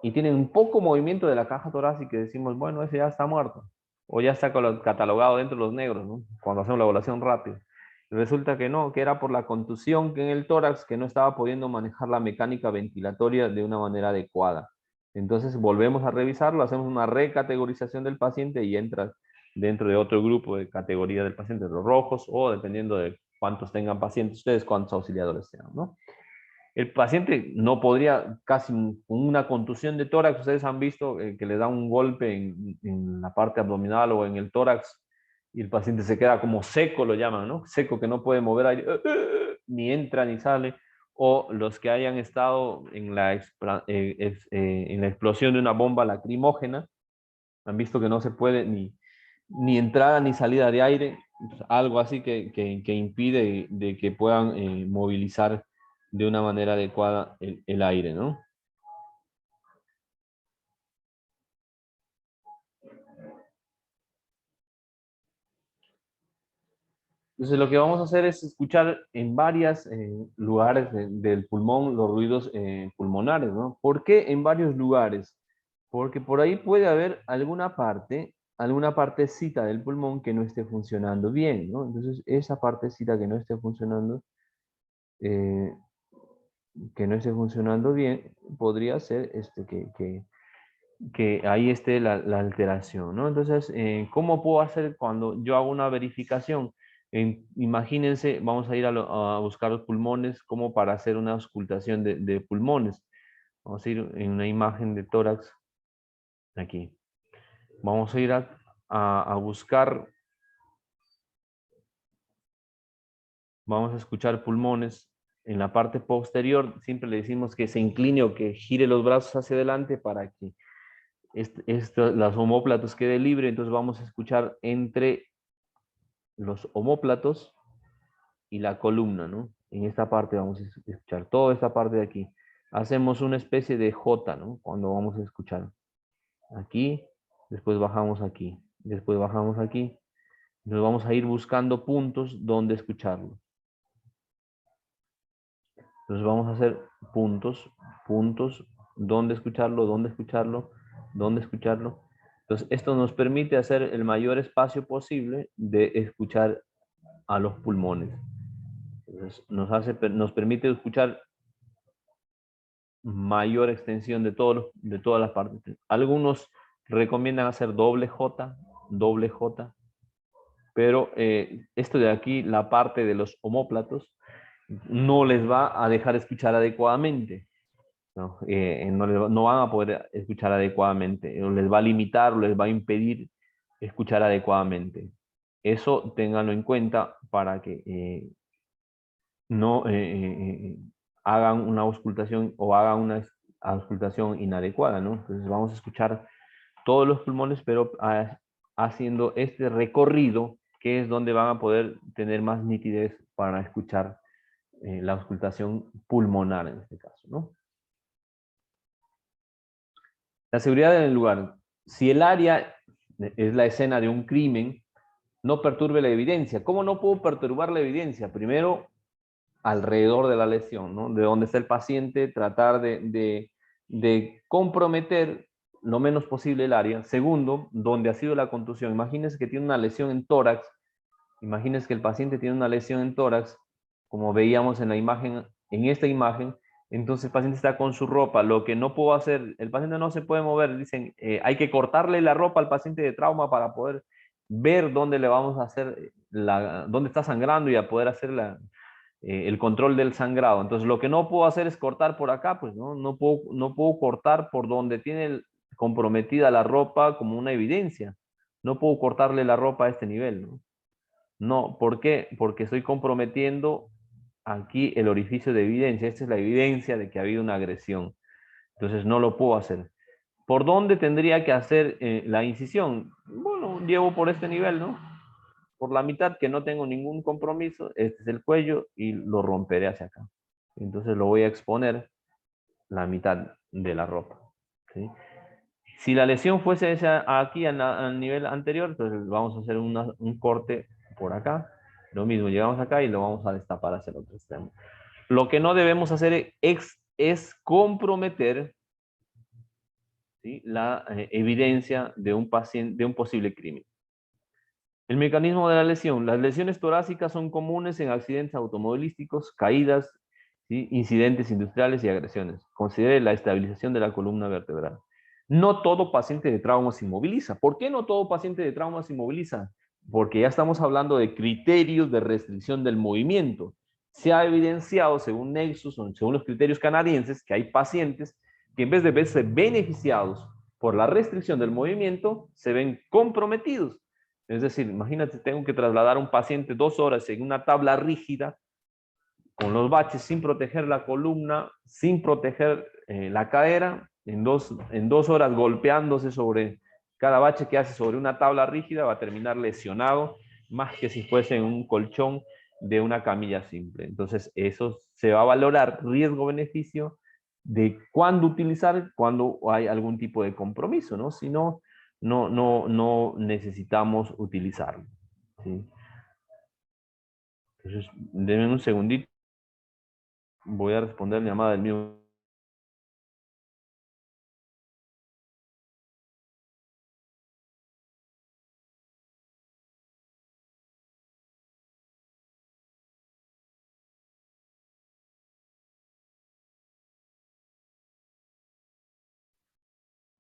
A: y tienen un poco movimiento de la caja torácica y decimos, bueno, ese ya está muerto o ya está catalogado dentro de los negros, ¿no? Cuando hacemos la evaluación rápida. Y resulta que no, que era por la contusión que en el tórax, que no estaba pudiendo manejar la mecánica ventilatoria de una manera adecuada. Entonces volvemos a revisarlo, hacemos una recategorización del paciente y entra dentro de otro grupo de categoría del paciente, los rojos, o dependiendo de cuántos tengan pacientes ustedes, cuántos auxiliadores tengan, ¿no? El paciente no podría, casi con una contusión de tórax, ustedes han visto que le da un golpe en la parte abdominal o en el tórax y el paciente se queda como seco, lo llaman, ¿no? Seco, que no puede mover aire, ni entra ni sale. O los que hayan estado en la explosión de una bomba lacrimógena, han visto que no se puede ni entrada ni salida de aire, algo así que impide de que puedan movilizar de una manera adecuada el aire, ¿no? Entonces lo que vamos a hacer es escuchar en varios lugares del pulmón los ruidos pulmonares, ¿no? ¿Por qué en varios lugares? Porque por ahí puede haber alguna partecita del pulmón que no esté funcionando bien, ¿no? Entonces esa partecita eh, que no esté funcionando bien, podría ser que ahí esté la alteración, ¿no? Entonces, ¿cómo puedo hacer cuando yo hago una verificación? Imagínense, vamos a ir a buscar los pulmones como para hacer una auscultación de pulmones. Vamos a ir en una imagen de tórax, aquí. Vamos a ir a buscar, vamos a escuchar pulmones en la parte posterior. Siempre le decimos que se incline o que gire los brazos hacia adelante para que los omóplatos quede libre. Entonces vamos a escuchar entre los omóplatos y la columna, ¿no? En esta parte vamos a escuchar toda esta parte de aquí. Hacemos una especie de J, ¿no? Cuando vamos a escuchar. aquí, después bajamos aquí, después bajamos aquí. Nos vamos a ir buscando puntos donde escucharlo. Entonces vamos a hacer puntos, puntos, donde escucharlo, donde escucharlo, donde escucharlo. Entonces esto nos permite hacer el mayor espacio posible de escuchar a los pulmones. Entonces nos permite escuchar mayor extensión de todas las partes. Algunos recomiendan hacer doble J, pero esto de aquí, la parte de los omóplatos, no les va a dejar escuchar adecuadamente. ¿No? No van a poder escuchar adecuadamente. O les va a limitar, o les va a impedir escuchar adecuadamente. Eso ténganlo en cuenta para que no hagan una auscultación o hagan una auscultación inadecuada, ¿no? Entonces vamos a escuchar todos los pulmones, pero haciendo este recorrido, que es donde van a poder tener más nitidez para escuchar la auscultación pulmonar en este caso, ¿no? La seguridad en el lugar. Si el área es la escena de un crimen, no perturbe la evidencia. ¿Cómo no puedo perturbar la evidencia? Primero, alrededor de la lesión, ¿no? De donde está el paciente, tratar de comprometer lo menos posible el área. Segundo, donde ha sido la contusión. Imagínense que tiene una lesión en tórax. Imagínense que el paciente tiene una lesión en tórax, como veíamos en la imagen, en esta imagen. Entonces el paciente está con su ropa. Lo que no puedo hacer, el paciente no se puede mover. Dicen, hay que cortarle la ropa al paciente de trauma para poder ver dónde le vamos a hacer, dónde está sangrando y a poder hacer el control del sangrado. Entonces lo que no puedo hacer es cortar por acá, pues no puedo cortar por donde tiene comprometida la ropa como una evidencia. No puedo cortarle la ropa a este nivel, ¿no? No, ¿por qué? Porque estoy comprometiendo aquí el orificio de evidencia. Esta es la evidencia de que ha habido una agresión. Entonces no lo puedo hacer. ¿Por dónde tendría que hacer la incisión? Bueno, llevo por este nivel, ¿no? Por la mitad, que no tengo ningún compromiso. Este es el cuello y lo romperé hacia acá. Entonces lo voy a exponer la mitad de la ropa, ¿sí? Si la lesión fuese aquí al nivel anterior, entonces vamos a hacer un corte por acá. Lo mismo, llegamos acá y lo vamos a destapar hacia el otro extremo. Lo que no debemos hacer es comprometer, ¿sí?, la evidencia de un paciente, de un posible crimen. El mecanismo de la lesión. Las lesiones torácicas son comunes en accidentes automovilísticos, caídas, ¿sí?, incidentes industriales y agresiones. Considere la estabilización de la columna vertebral. No todo paciente de trauma se inmoviliza. ¿Por qué no todo paciente de trauma se inmoviliza? Porque ya estamos hablando de criterios de restricción del movimiento. Se ha evidenciado, según Nexus, o según los criterios canadienses, que hay pacientes que en vez de verse beneficiados por la restricción del movimiento, se ven comprometidos. Es decir, imagínate, tengo que trasladar a un paciente 2 horas en una tabla rígida, con los baches, sin proteger la columna, sin proteger la cadera, en dos horas golpeándose sobre cada bache que hace sobre una tabla rígida, va a terminar lesionado, más que si fuese en un colchón de una camilla simple. Entonces, eso se va a valorar riesgo-beneficio de cuándo utilizar, cuando hay algún tipo de compromiso, ¿no? Si no, no necesitamos utilizarlo, ¿sí? Entonces, denme un segundito. Voy a responder la llamada del mío.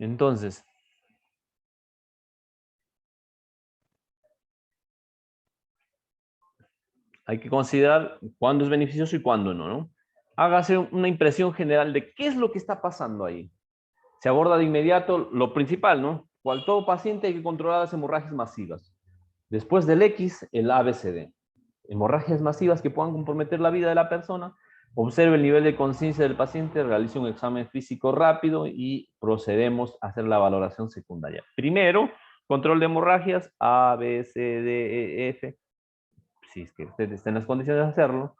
A: Entonces, hay que considerar cuándo es beneficioso y cuándo no, ¿no? Hágase una impresión general de qué es lo que está pasando ahí. Se aborda de inmediato lo principal, ¿no? Cual todo paciente hay que controlar las hemorragias masivas. Después del X, el ABCD. Hemorragias masivas que puedan comprometer la vida de la persona. Observe el nivel de conciencia del paciente, realice un examen físico rápido y procedemos a hacer la valoración secundaria. Primero, control de hemorragias, A, B, C, D, E, F. Si es que usted está en las condiciones de hacerlo.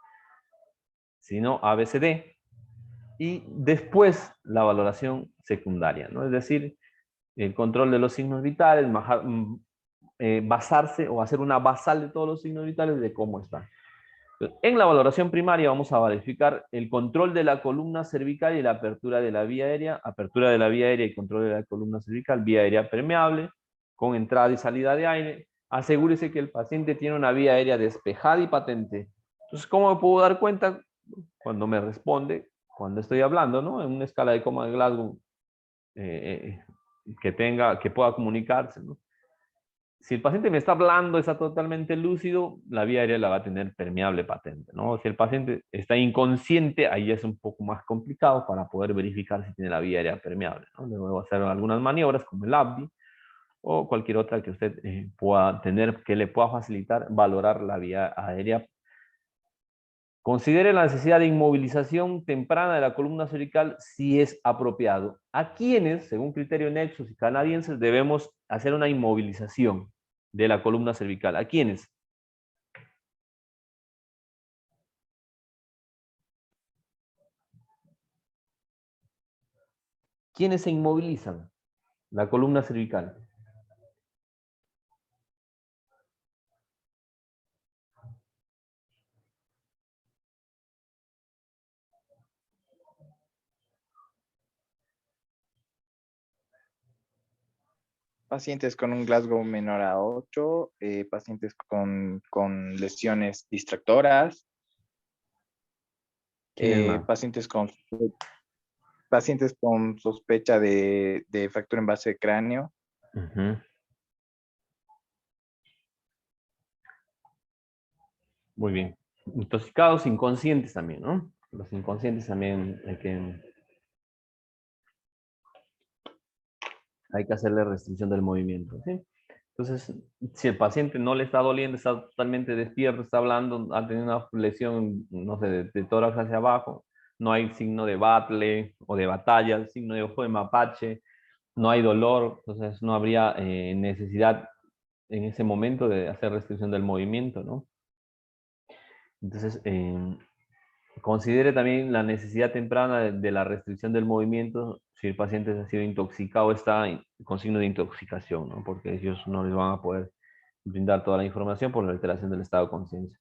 A: Si no, A, B, C, D. Y después la valoración secundaria, ¿no? Es decir, el control de los signos vitales, basarse o hacer una basal de todos los signos vitales de cómo están. En la valoración primaria vamos a verificar el control de la columna cervical y la apertura de la vía aérea, y control de la columna cervical, vía aérea permeable, con entrada y salida de aire. Asegúrese que el paciente tiene una vía aérea despejada y patente. Entonces, ¿cómo me puedo dar cuenta? Cuando me responde, cuando estoy hablando, ¿no? En una escala de Coma de Glasgow que pueda comunicarse, ¿no? Si el paciente me está hablando, está totalmente lúcido, la vía aérea la va a tener permeable patente, ¿no? Si el paciente está inconsciente, ahí es un poco más complicado para poder verificar si tiene la vía aérea permeable, ¿no? Luego hacer algunas maniobras como el ABDI o cualquier otra que usted pueda tener que le pueda facilitar valorar la vía aérea. Considere la necesidad de inmovilización temprana de la columna cervical si es apropiado. ¿A quiénes, según criterio Nexus y canadienses, debemos hacer una inmovilización de la columna cervical? ¿A quiénes? ¿Quiénes se inmovilizan? La columna cervical.
B: Pacientes con un Glasgow menor a 8, pacientes con lesiones distractoras,
A: ¿Quiénes más?
B: pacientes con sospecha de fractura en base de cráneo.
A: Uh-huh. Muy bien. Intoxicados inconscientes también, ¿no? Los inconscientes también hay que hacerle restricción del movimiento, ¿sí? Entonces, si el paciente no le está doliendo, está totalmente despierto, está hablando, ha tenido una lesión, no sé, de tórax hacia abajo, no hay signo de battle o de batalla, signo de ojo de mapache, no hay dolor, entonces no habría necesidad en ese momento de hacer restricción del movimiento, ¿no? Entonces, considere también la necesidad temprana de la restricción del movimiento si el paciente ha sido intoxicado o está con signo de intoxicación, ¿no? Porque ellos no les van a poder brindar toda la información por la alteración del estado de conciencia.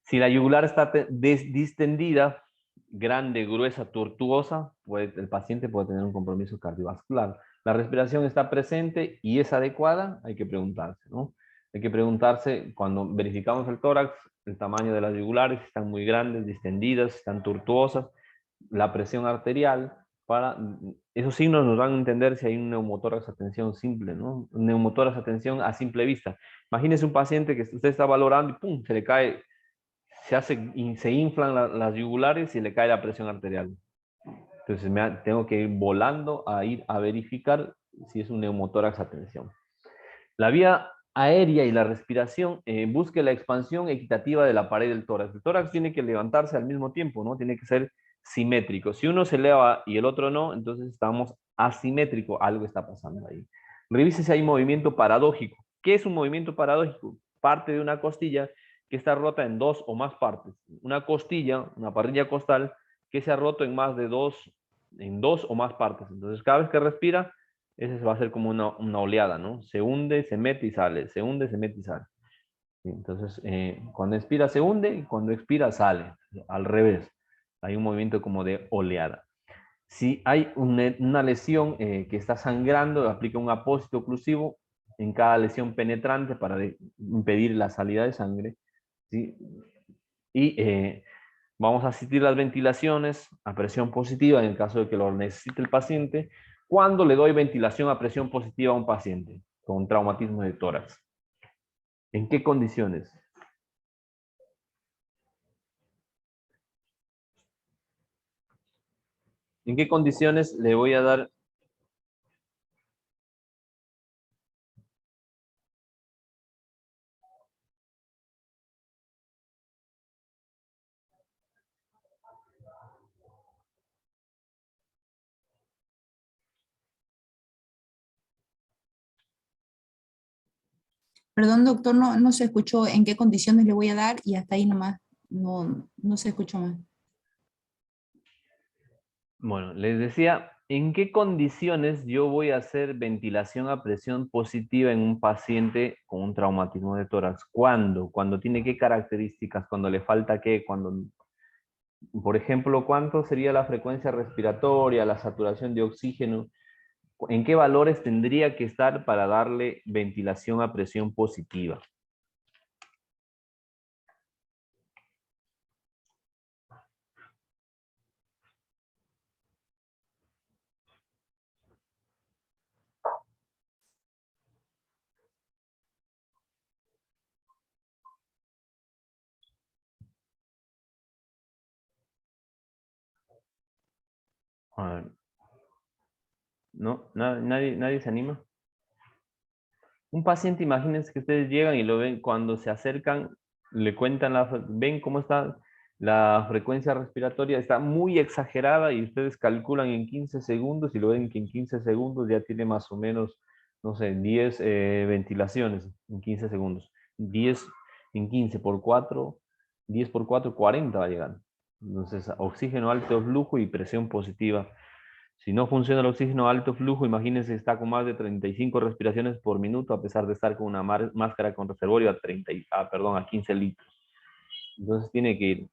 A: Si la yugular está distendida, grande, gruesa, tortuosa, el paciente puede tener un compromiso cardiovascular. La respiración está presente y es adecuada, hay que preguntarse, ¿no? Hay que preguntarse cuando verificamos el tórax, el tamaño de las yugulares, si están muy grandes, distendidas, si están tortuosas, la presión arterial, esos signos nos van a entender si hay un neumotórax a tensión simple, ¿no? Un neumotórax a tensión a simple vista. Imagínese un paciente que usted está valorando y ¡pum! Se le cae, se inflan las yugulares y le cae la presión arterial. Entonces tengo que ir volando a ir a verificar si es un neumotórax a tensión. La vía aérea y la respiración, busque la expansión equitativa de la pared del tórax. El tórax tiene que levantarse al mismo tiempo, ¿no? Tiene que ser simétrico. Si uno se eleva y el otro no, entonces estamos asimétrico. Algo está pasando ahí. Revise si hay movimiento paradójico. ¿Qué es un movimiento paradójico? Parte de una costilla que está rota en dos o más partes. Una costilla, una parrilla costal, que se ha roto en dos o más partes. Entonces, cada vez que respira, ese va a ser como una oleada, ¿no? Se hunde, se mete y sale, se hunde, se mete y sale. Entonces, cuando expira se hunde y cuando expira sale, al revés. Hay un movimiento como de oleada. Si hay una lesión que está sangrando, aplica un apósito oclusivo en cada lesión penetrante para impedir la salida de sangre, ¿sí? Y vamos a asistir las ventilaciones a presión positiva en el caso de que lo necesite el paciente. ¿Cuándo le doy ventilación a presión positiva a un paciente con traumatismo de tórax? ¿En qué condiciones? ¿En qué condiciones le voy a dar?
C: Perdón, doctor, no se escuchó en qué condiciones le voy a dar y hasta ahí nomás, no se escuchó más.
A: Bueno, les decía ¿En qué condiciones yo voy a hacer ventilación a presión positiva en un paciente con un traumatismo de tórax? ¿Cuándo? ¿Cuándo tiene qué características? ¿Cuándo le falta qué? ¿Cuándo, por ejemplo, cuánto sería la frecuencia respiratoria, la saturación de oxígeno? ¿En qué valores tendría que estar para darle ventilación a presión positiva? A ver, ¿no? ¿Nadie se anima? Un paciente, imagínense que ustedes llegan y lo ven, cuando se acercan, le cuentan, ven cómo está la frecuencia respiratoria, está muy exagerada y ustedes calculan en 15 segundos y lo ven que en 15 segundos ya tiene más o menos, no sé, 10 ventilaciones en 15 segundos. 10 en 15 por 4, 10 por 4, 40 va a llegar. Entonces, oxígeno alto flujo y presión positiva. Si no funciona el oxígeno a alto flujo, imagínense, está con más de 35 respiraciones por minuto, a pesar de estar con una máscara con reservorio a 15 litros. Entonces tiene que ir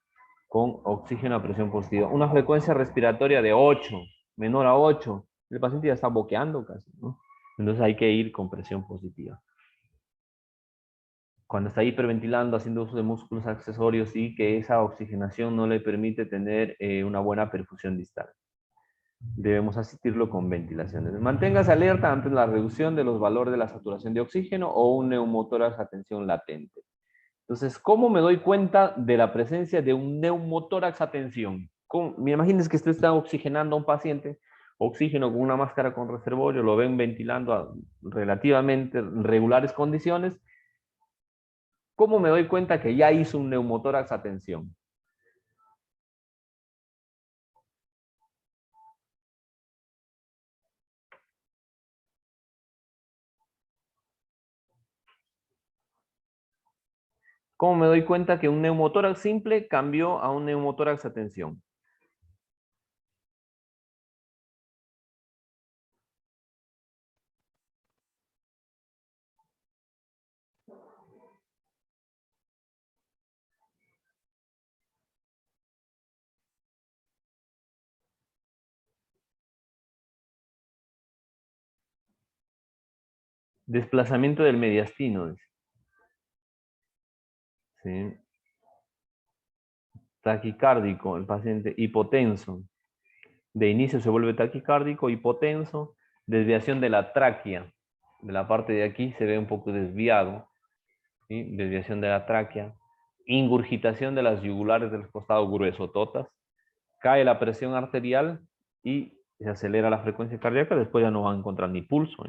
A: con oxígeno a presión positiva. Una frecuencia respiratoria de 8, menor a 8, el paciente ya está boqueando casi, ¿no? Entonces hay que ir con presión positiva. Cuando está hiperventilando, haciendo uso de músculos accesorios y que esa oxigenación no le permite tener una buena perfusión distal, debemos asistirlo con ventilaciones. Manténgase alerta ante la reducción de los valores de la saturación de oxígeno o un neumotórax a tensión latente. Entonces, ¿cómo me doy cuenta de la presencia de un neumotórax a tensión? Imagínense que usted está oxigenando a un paciente, oxígeno con una máscara con reservorio, lo ven ventilando a relativamente regulares condiciones. ¿Cómo me doy cuenta que ya hizo un neumotórax a tensión? ¿Cómo me doy cuenta que un neumotórax simple cambió a un neumotórax a tensión? Desplazamiento del mediastino. ¿Sí? Taquicárdico, el paciente hipotenso. De inicio se vuelve taquicárdico, hipotenso, desviación de la tráquea. De la parte de aquí se ve un poco desviado. ¿Sí? Desviación de la tráquea. Ingurgitación de las yugulares del costado gruesototas. Cae la presión arterial y se acelera la frecuencia cardíaca. Después ya no van a encontrar ni pulso.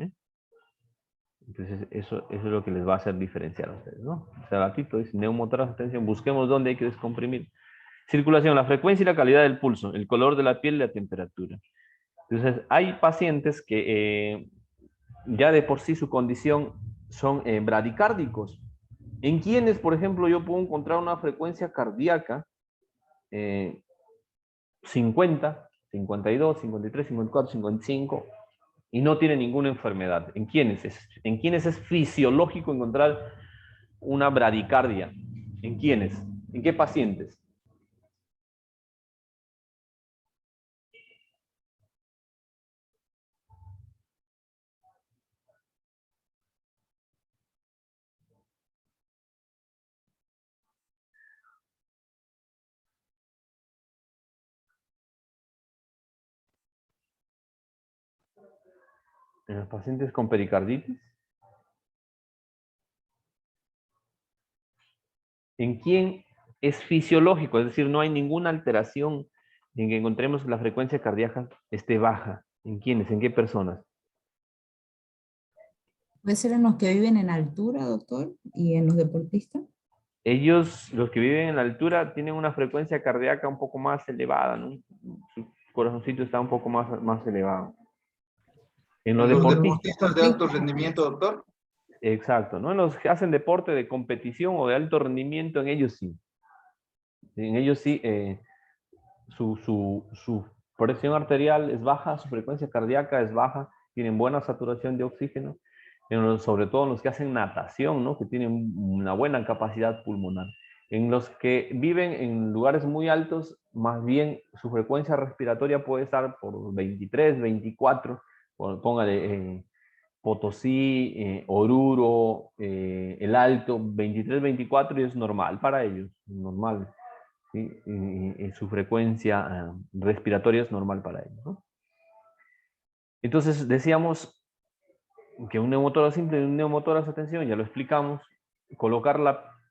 A: Entonces, eso es lo que les va a hacer diferenciar a ustedes, ¿no? O sea, ratito dice neumotórax, atención, busquemos dónde hay que descomprimir. Circulación, la frecuencia y la calidad del pulso, el color de la piel y la temperatura. Entonces, hay pacientes que ya de por sí su condición son bradicárdicos. En quienes, por ejemplo, yo puedo encontrar una frecuencia cardíaca 50, 52, 53, 54, 55 y no tiene ninguna enfermedad. ¿En quiénes es fisiológico encontrar una bradicardia? ¿En quiénes? ¿En qué pacientes? ¿En los pacientes con pericarditis? ¿En quién es fisiológico? Es decir, no hay ninguna alteración en que encontremos que la frecuencia cardíaca esté baja. ¿En quiénes? ¿En qué personas?
C: ¿Puede ser en los que viven en altura, doctor? ¿Y en los deportistas?
A: Ellos, los que viven en la altura, tienen una frecuencia cardíaca un poco más elevada, ¿no? Su corazoncito está un poco más elevado. En los
F: ¿En los
A: deportistas,
F: deportistas de alto rendimiento, doctor?
A: exacto, ¿no? En los que hacen deporte de competición o de alto rendimiento, en ellos sí. En ellos sí, su presión arterial es baja, su frecuencia cardíaca es baja, tienen buena saturación de oxígeno, sobre todo en los que hacen natación, ¿no? Que tienen una buena capacidad pulmonar. En los que viven en lugares muy altos, más bien su frecuencia respiratoria puede estar por 23, 24, póngale Potosí, Oruro, el Alto, 23, 24 y es normal para ellos, normal. ¿Sí? Su frecuencia respiratoria es normal para ellos, ¿no? Entonces decíamos que un neumotórax simple y un neumotórax, atención, ya lo explicamos, colocar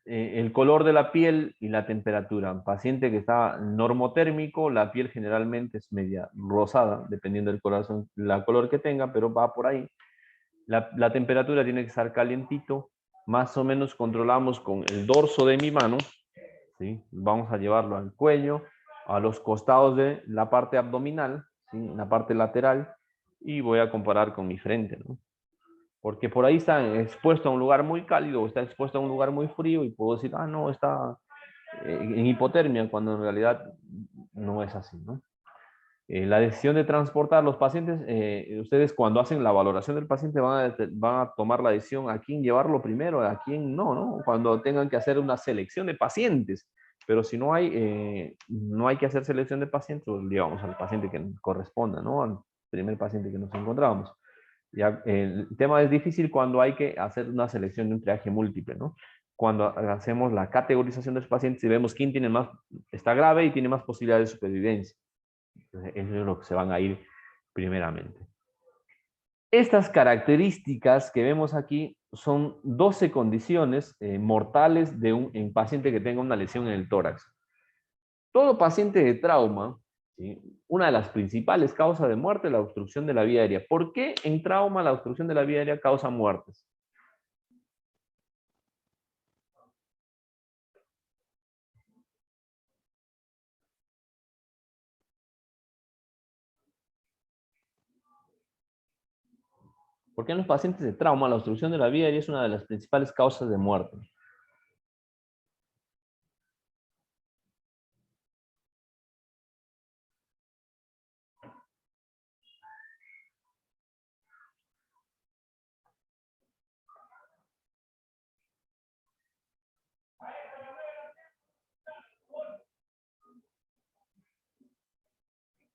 A: el color de la piel y la temperatura. Un paciente que está normotérmico, la piel generalmente es media rosada, dependiendo del corazón, la color que tenga, pero va por ahí. La temperatura tiene que estar calientito, más o menos controlamos con el dorso de mi mano, ¿sí? Vamos a llevarlo al cuello, a los costados de la parte abdominal, ¿sí? La parte lateral, y voy a comparar con mi frente, ¿no? Porque por ahí está expuesto a un lugar muy cálido o está expuesto a un lugar muy frío y puedo decir, ah, no, está en hipotermia, cuando en realidad no es así, ¿no? La decisión de transportar los pacientes, ustedes cuando hacen la valoración del paciente van a tomar la decisión a quién llevarlo primero, a quién no, ¿no? Cuando tengan que hacer una selección de pacientes. Pero si no hay que hacer selección de pacientes, pues llevamos al paciente que corresponda, ¿no? Al primer paciente que nos encontramos. Ya, el tema es difícil cuando hay que hacer una selección de un triaje múltiple, ¿no? Cuando hacemos la categorización de los pacientes y vemos quién tiene más, está grave y tiene más posibilidades de supervivencia. Entonces, eso es lo que se van a ir primeramente. Estas características que vemos aquí son 12 condiciones mortales de un paciente que tenga una lesión en el tórax. Todo paciente de trauma, ¿sí? Una de las principales causas de muerte es la obstrucción de la vía aérea. ¿Por qué en trauma la obstrucción de la vía aérea causa muertes? ¿Por qué en los pacientes de trauma la obstrucción de la vía aérea es una de las principales causas de muerte?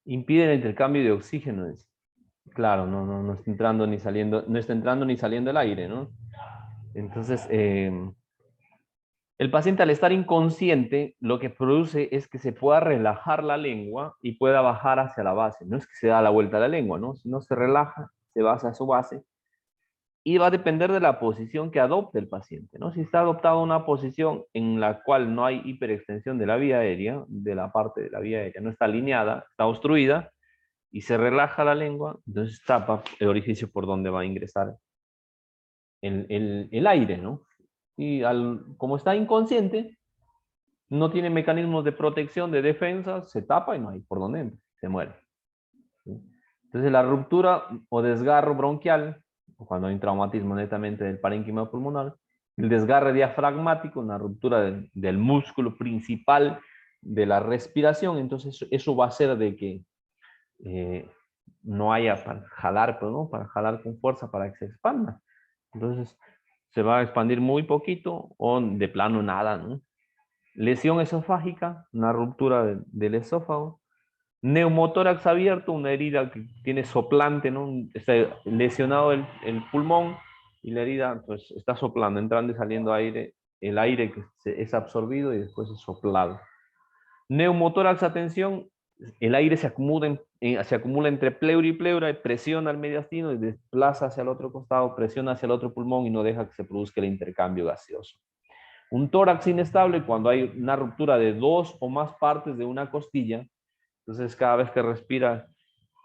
A: Impide el intercambio de oxígeno. Claro, no está entrando ni saliendo, no está entrando ni saliendo el aire, ¿no? Entonces, el paciente al estar inconsciente, lo que produce es que se pueda relajar la lengua y pueda bajar hacia la base. No es que se da la vuelta a la lengua, ¿no? Si no se relaja, se va hacia su base y va a depender de la posición que adopte el paciente, ¿no? Si está adoptado una posición en la cual no hay hiperextensión de la vía aérea, de la parte de la vía aérea, no está alineada, está obstruida y se relaja la lengua, entonces tapa el orificio por donde va a ingresar el aire, ¿no? Y como está inconsciente, no tiene mecanismos de protección, de defensa, se tapa y no hay por dónde entra, se muere. ¿Sí? Entonces la ruptura o desgarro bronquial, cuando hay un traumatismo netamente del parénquima pulmonar, el desgarre diafragmático, una ruptura del músculo principal de la respiración, entonces eso va a hacer de que no haya para jalar, pero no, para jalar con fuerza para que se expanda. Entonces se va a expandir muy poquito o de plano nada, ¿no? Lesión esofágica, una ruptura del esófago. Neumotórax abierto, una herida que tiene soplante, ¿no? Está lesionado el pulmón y la herida pues está soplando, entrando y saliendo aire, el aire que es absorbido y después es soplado. Neumotórax, atención, el aire se acumula entre pleura y pleura, presiona al mediastino y desplaza hacia el otro costado, presiona hacia el otro pulmón y no deja que se produzca el intercambio gaseoso. Un tórax inestable, cuando hay una ruptura de dos o más partes de una costilla, entonces cada vez que respira,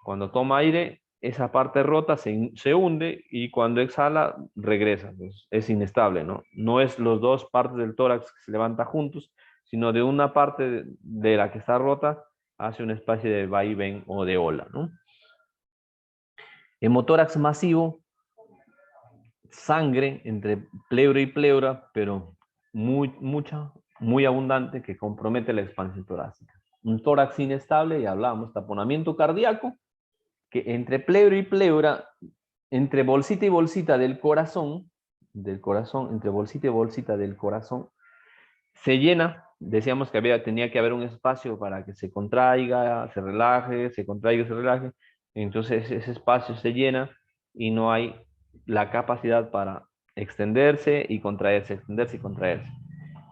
A: cuando toma aire, esa parte rota se hunde y cuando exhala, regresa. Pues es inestable, ¿no? No es los dos partes del tórax que se levantan juntos, sino de una parte de la que está rota hace una especie de vaivén o de ola, ¿no? Hemotórax masivo, sangre entre pleura y pleura, pero muy abundante que compromete la expansión torácica. un tórax inestable, y hablábamos taponamiento cardíaco, que entre pleura y pleura, entre bolsita y bolsita del corazón, entre bolsita y bolsita del corazón, se llena. Decíamos que tenía que haber un espacio para que se contraiga, se relaje, se contraiga, se relaje. Entonces ese espacio se llena y no hay la capacidad para extenderse y contraerse, extenderse y contraerse.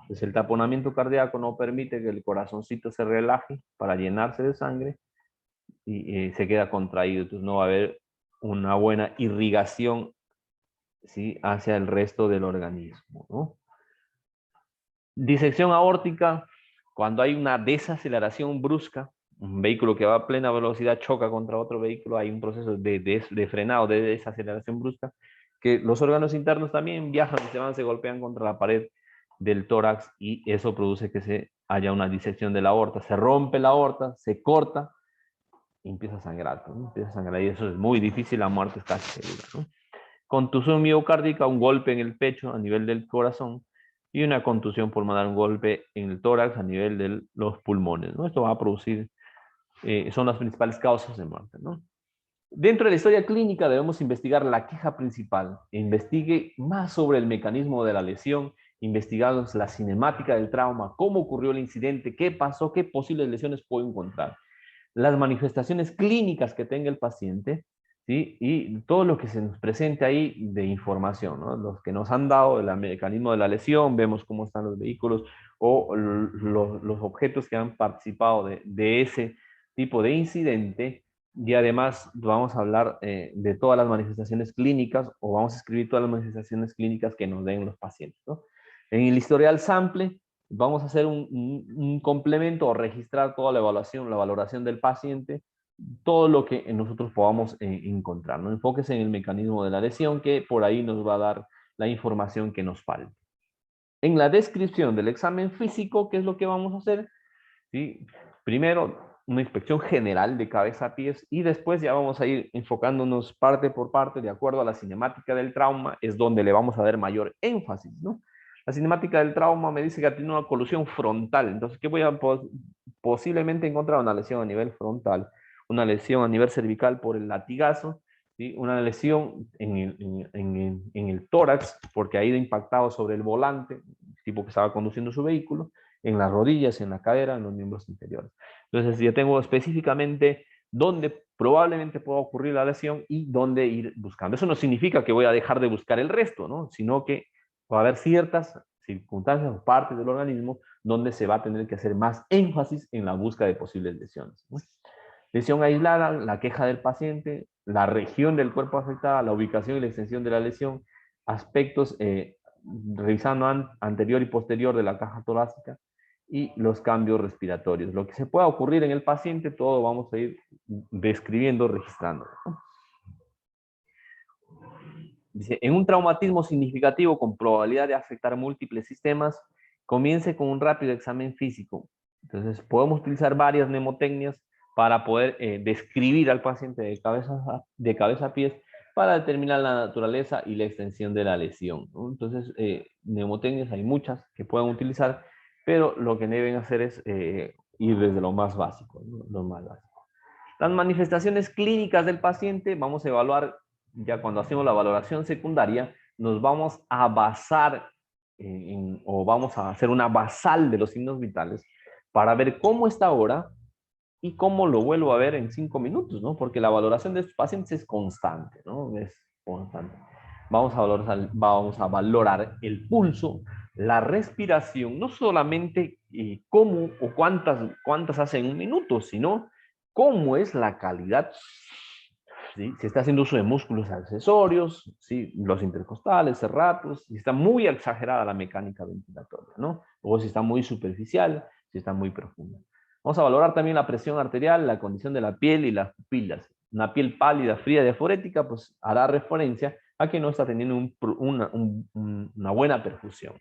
A: Entonces el taponamiento cardíaco no permite que el corazoncito se relaje para llenarse de sangre y se queda contraído. Entonces no va a haber una buena irrigación, ¿sí?, hacia el resto del organismo, ¿no? Disección aórtica, cuando hay una desaceleración brusca, un vehículo que va a plena velocidad choca contra otro vehículo, hay un proceso de frenado, de desaceleración brusca, que los órganos internos también viajan y se golpean contra la pared del tórax, y eso produce que haya una disección de la aorta. Se rompe la aorta, se corta y empieza a sangrar, ¿no? Empieza a sangrar, y eso es muy difícil, la muerte es casi segura, ¿no? Contusión miocárdica, un golpe en el pecho a nivel del corazón, y una contusión pulmonar, un golpe en el tórax a nivel de los pulmones, ¿no? Esto va a producir, son las principales causas de muerte, ¿no? Dentro de la historia clínica debemos investigar la queja principal, investigue más sobre el mecanismo de la lesión, investigamos la cinemática del trauma, cómo ocurrió el incidente, qué pasó, qué posibles lesiones puedo encontrar, las manifestaciones clínicas que tenga el paciente, ¿sí?, y todo lo que se nos presente ahí de información, ¿no? Los que nos han dado el mecanismo de la lesión, vemos cómo están los vehículos o los objetos que han participado de ese tipo de incidente, y además vamos a hablar de todas las manifestaciones clínicas, o vamos a escribir todas las manifestaciones clínicas que nos den los pacientes, ¿no? En el historial sample vamos a hacer un complemento o registrar toda la evaluación, la valoración del paciente, todo lo que nosotros podamos encontrar, ¿no? Enfóquese en el mecanismo de la lesión, que por ahí nos va a dar la información que nos falta. En la descripción del examen físico, ¿qué es lo que vamos a hacer? ¿Sí? Primero, una inspección general de cabeza a pies, y después ya vamos a ir enfocándonos parte por parte de acuerdo a la cinemática del trauma, es donde le vamos a dar mayor énfasis, ¿no? La cinemática del trauma me dice que tiene una colusión frontal, entonces, ¿qué voy a posiblemente encontrar? Una lesión a nivel frontal, una lesión a nivel cervical por el latigazo, ¿sí?, una lesión en el tórax, porque ha ido impactado sobre el volante, el tipo que estaba conduciendo su vehículo, en las rodillas, en la cadera, en los miembros inferiores. Entonces, ya tengo específicamente dónde probablemente pueda ocurrir la lesión y dónde ir buscando. Eso no significa que voy a dejar de buscar el resto, ¿no?, sino que va a haber ciertas circunstancias o partes del organismo donde se va a tener que hacer más énfasis en la búsqueda de posibles lesiones, ¿no? Lesión aislada, la queja del paciente, la región del cuerpo afectada, la ubicación y la extensión de la lesión, aspectos revisando anterior y posterior de la caja torácica, y los cambios respiratorios. Lo que se pueda ocurrir en el paciente, todo vamos a ir describiendo, registrando, ¿no? Dice, en un traumatismo significativo con probabilidad de afectar múltiples sistemas, comience con un rápido examen físico. Entonces, podemos utilizar varias mnemotecnias para poder describir al paciente de cabeza a pies, para determinar la naturaleza y la extensión de la lesión, ¿no? Entonces, mnemotecnias hay muchas que pueden utilizar, pero lo que deben hacer es ir desde lo más básico, ¿no? Lo más básico. Las manifestaciones clínicas del paciente, vamos a evaluar, ya cuando hacemos la valoración secundaria, nos vamos a basar o vamos a hacer una basal de los signos vitales para ver cómo está ahora y cómo lo vuelvo a ver en 5 minutos, ¿no? Porque la valoración de estos pacientes es constante, ¿no? Es constante. Vamos a valorar el pulso, la respiración, no solamente cómo o cuántas hace en un minuto, sino cómo es la calidad, ¿sí? Si está haciendo uso de músculos accesorios, ¿sí?, los intercostales, serratos, si está muy exagerada la mecánica ventilatoria, ¿no? O si está muy superficial, si está muy profunda. Vamos a valorar también la presión arterial, la condición de la piel y las pupilas. Una piel pálida, fría, diaforética, pues hará referencia a que no está teniendo una buena perfusión.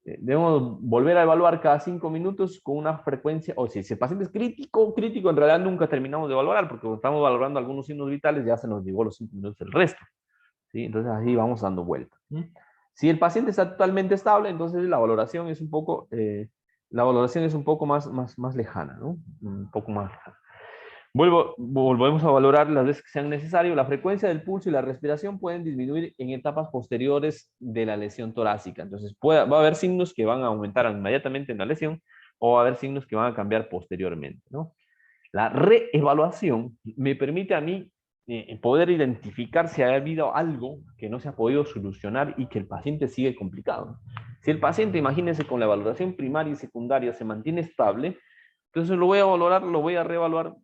A: Debemos volver a evaluar cada 5 minutos con una frecuencia, o si el paciente es crítico, en realidad nunca terminamos de evaluar, porque cuando estamos valorando algunos signos vitales ya se nos llegó los 5 minutos el resto, ¿sí? Entonces así vamos dando vuelta. Si el paciente está totalmente estable, entonces la valoración es un poco la valoración es un poco más lejana, ¿no? Un poco más lejana. Volvemos a valorar las veces que sean necesarias. La frecuencia del pulso y la respiración pueden disminuir en etapas posteriores de la lesión torácica. Entonces, va a haber signos que van a aumentar inmediatamente en la lesión o va a haber signos que van a cambiar posteriormente, ¿no? La reevaluación me permite a mí poder identificar si ha habido algo que no se ha podido solucionar y que el paciente sigue complicado. Si el paciente, imagínense, con la valoración primaria y secundaria se mantiene estable, entonces lo voy a valorar, lo voy a reevaluar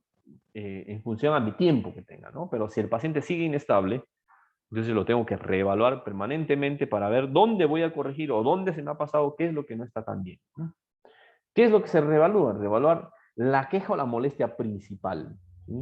A: en función a mi tiempo que tenga, ¿no? Pero si el paciente sigue inestable, entonces lo tengo que reevaluar permanentemente para ver dónde voy a corregir o dónde se me ha pasado, qué es lo que no está tan bien, ¿no? ¿Qué es lo que se reevalúa? Reevaluar la queja o la molestia principal, ¿sí?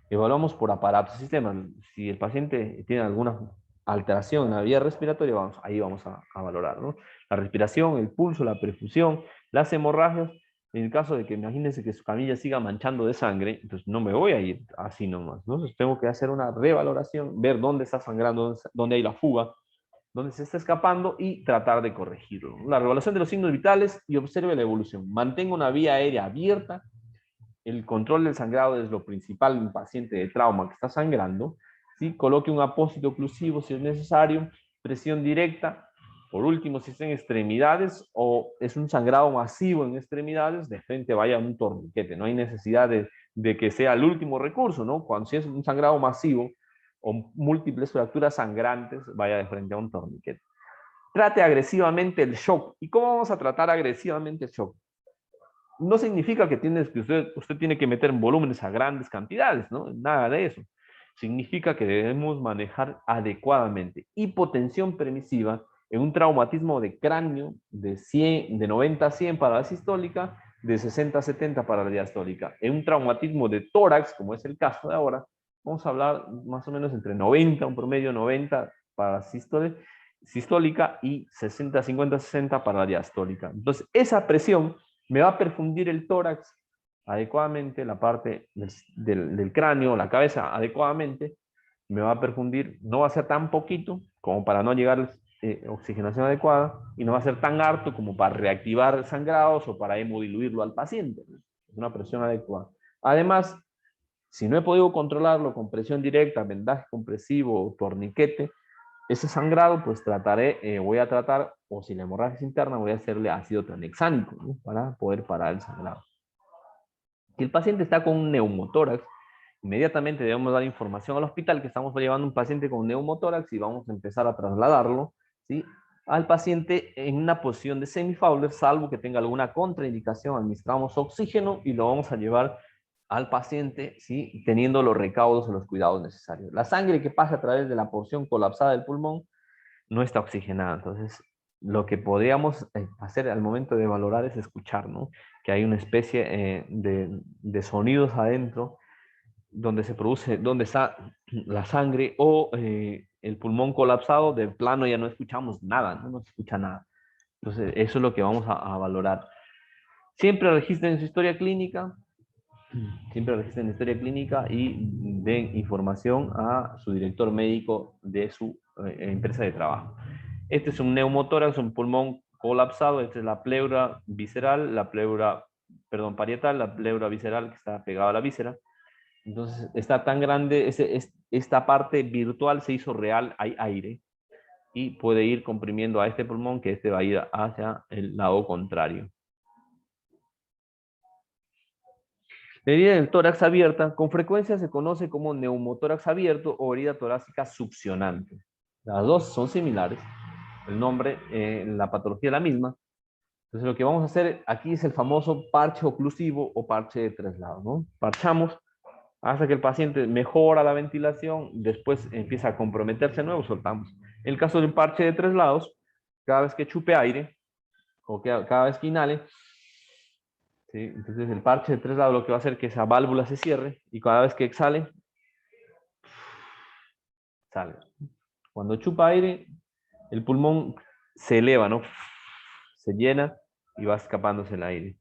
A: Evaluamos por aparato sistema. Si el paciente tiene alguna alteración en la vía respiratoria, ahí vamos a valorar, ¿no? La respiración, el pulso, la perfusión, las hemorragias. En el caso de que imagínense que su camilla siga manchando de sangre, entonces no me voy a ir así nomás, ¿no? Entonces tengo que hacer una revaloración, ver dónde está sangrando, dónde hay la fuga, dónde se está escapando y tratar de corregirlo. La revaloración de los signos vitales y observe la evolución. Mantenga una vía aérea abierta. El control del sangrado es lo principal en un paciente de trauma que está sangrando. ¿Sí? Coloque un apósito oclusivo si es necesario, presión directa. Por último, si está en extremidades o es un sangrado masivo en extremidades, de frente vaya a un torniquete. No hay necesidad de que sea el último recurso, ¿no? Cuando si es un sangrado masivo o múltiples fracturas sangrantes, vaya de frente a un torniquete. Trate agresivamente el shock. ¿Y cómo vamos a tratar agresivamente el shock? No significa que usted tiene que meter en volúmenes a grandes cantidades, ¿no? Nada de eso. Significa que debemos manejar adecuadamente. Hipotensión permisiva en un traumatismo de cráneo de 90 a 100 para la sistólica, de 60 a 70 para la diastólica. En un traumatismo de tórax, como es el caso de ahora, vamos a hablar más o menos entre 90, un promedio 90 para la sistólica y 60, 50, 60 para la diastólica. Entonces, esa presión me va a perfundir el tórax adecuadamente, la parte del cráneo, la cabeza adecuadamente, me va a perfundir, no va a ser tan poquito como para no llegar oxigenación adecuada y no va a ser tan harto como para reactivar sangrados o para hemodiluirlo al paciente. Es una presión adecuada. Además, si no he podido controlarlo con presión directa, vendaje compresivo o torniquete, ese sangrado, pues voy a tratar, o si la hemorragia es interna, voy a hacerle ácido tranexámico, ¿no? Para poder parar el sangrado. Si el paciente está con un neumotórax, inmediatamente debemos dar información al hospital que estamos llevando un paciente con neumotórax y vamos a empezar a trasladarlo, ¿sí?, al paciente en una posición de semi-Fowler, salvo que tenga alguna contraindicación, administramos oxígeno y lo vamos a llevar al paciente, ¿sí?, teniendo los recaudos o los cuidados necesarios. La sangre que pasa a través de la porción colapsada del pulmón no está oxigenada, entonces lo que podríamos hacer al momento de valorar es escuchar, ¿no?, que hay una especie de sonidos adentro donde se produce, donde está la sangre o el pulmón colapsado, de plano ya no escuchamos nada, no se escucha nada. Entonces eso es lo que vamos a valorar. Siempre registren su historia clínica, y den información a su director médico de su empresa de trabajo. Este es un neumotórax, un pulmón colapsado. Esta es la pleura visceral, parietal, la pleura visceral que está pegada a la víscera. Entonces está tan grande, esta parte virtual se hizo real, hay aire y puede ir comprimiendo a este pulmón, que este va a ir hacia el lado contrario. La herida del tórax abierta con frecuencia se conoce como neumotórax abierto o herida torácica succionante. Las dos son similares, el nombre, la patología es la misma. Entonces lo que vamos a hacer aquí es el famoso parche oclusivo o parche de 3 lados, ¿no? Parchamos hasta que el paciente mejora la ventilación, después empieza a comprometerse de nuevo, soltamos. En el caso del parche de 3 lados, cada vez que chupe aire o cada vez que inhale, ¿sí?, entonces el parche de 3 lados lo que va a hacer es que esa válvula se cierre y cada vez que exhale, sale. Cuando chupa aire, el pulmón se eleva, ¿no?, se llena y va escapándose el aire.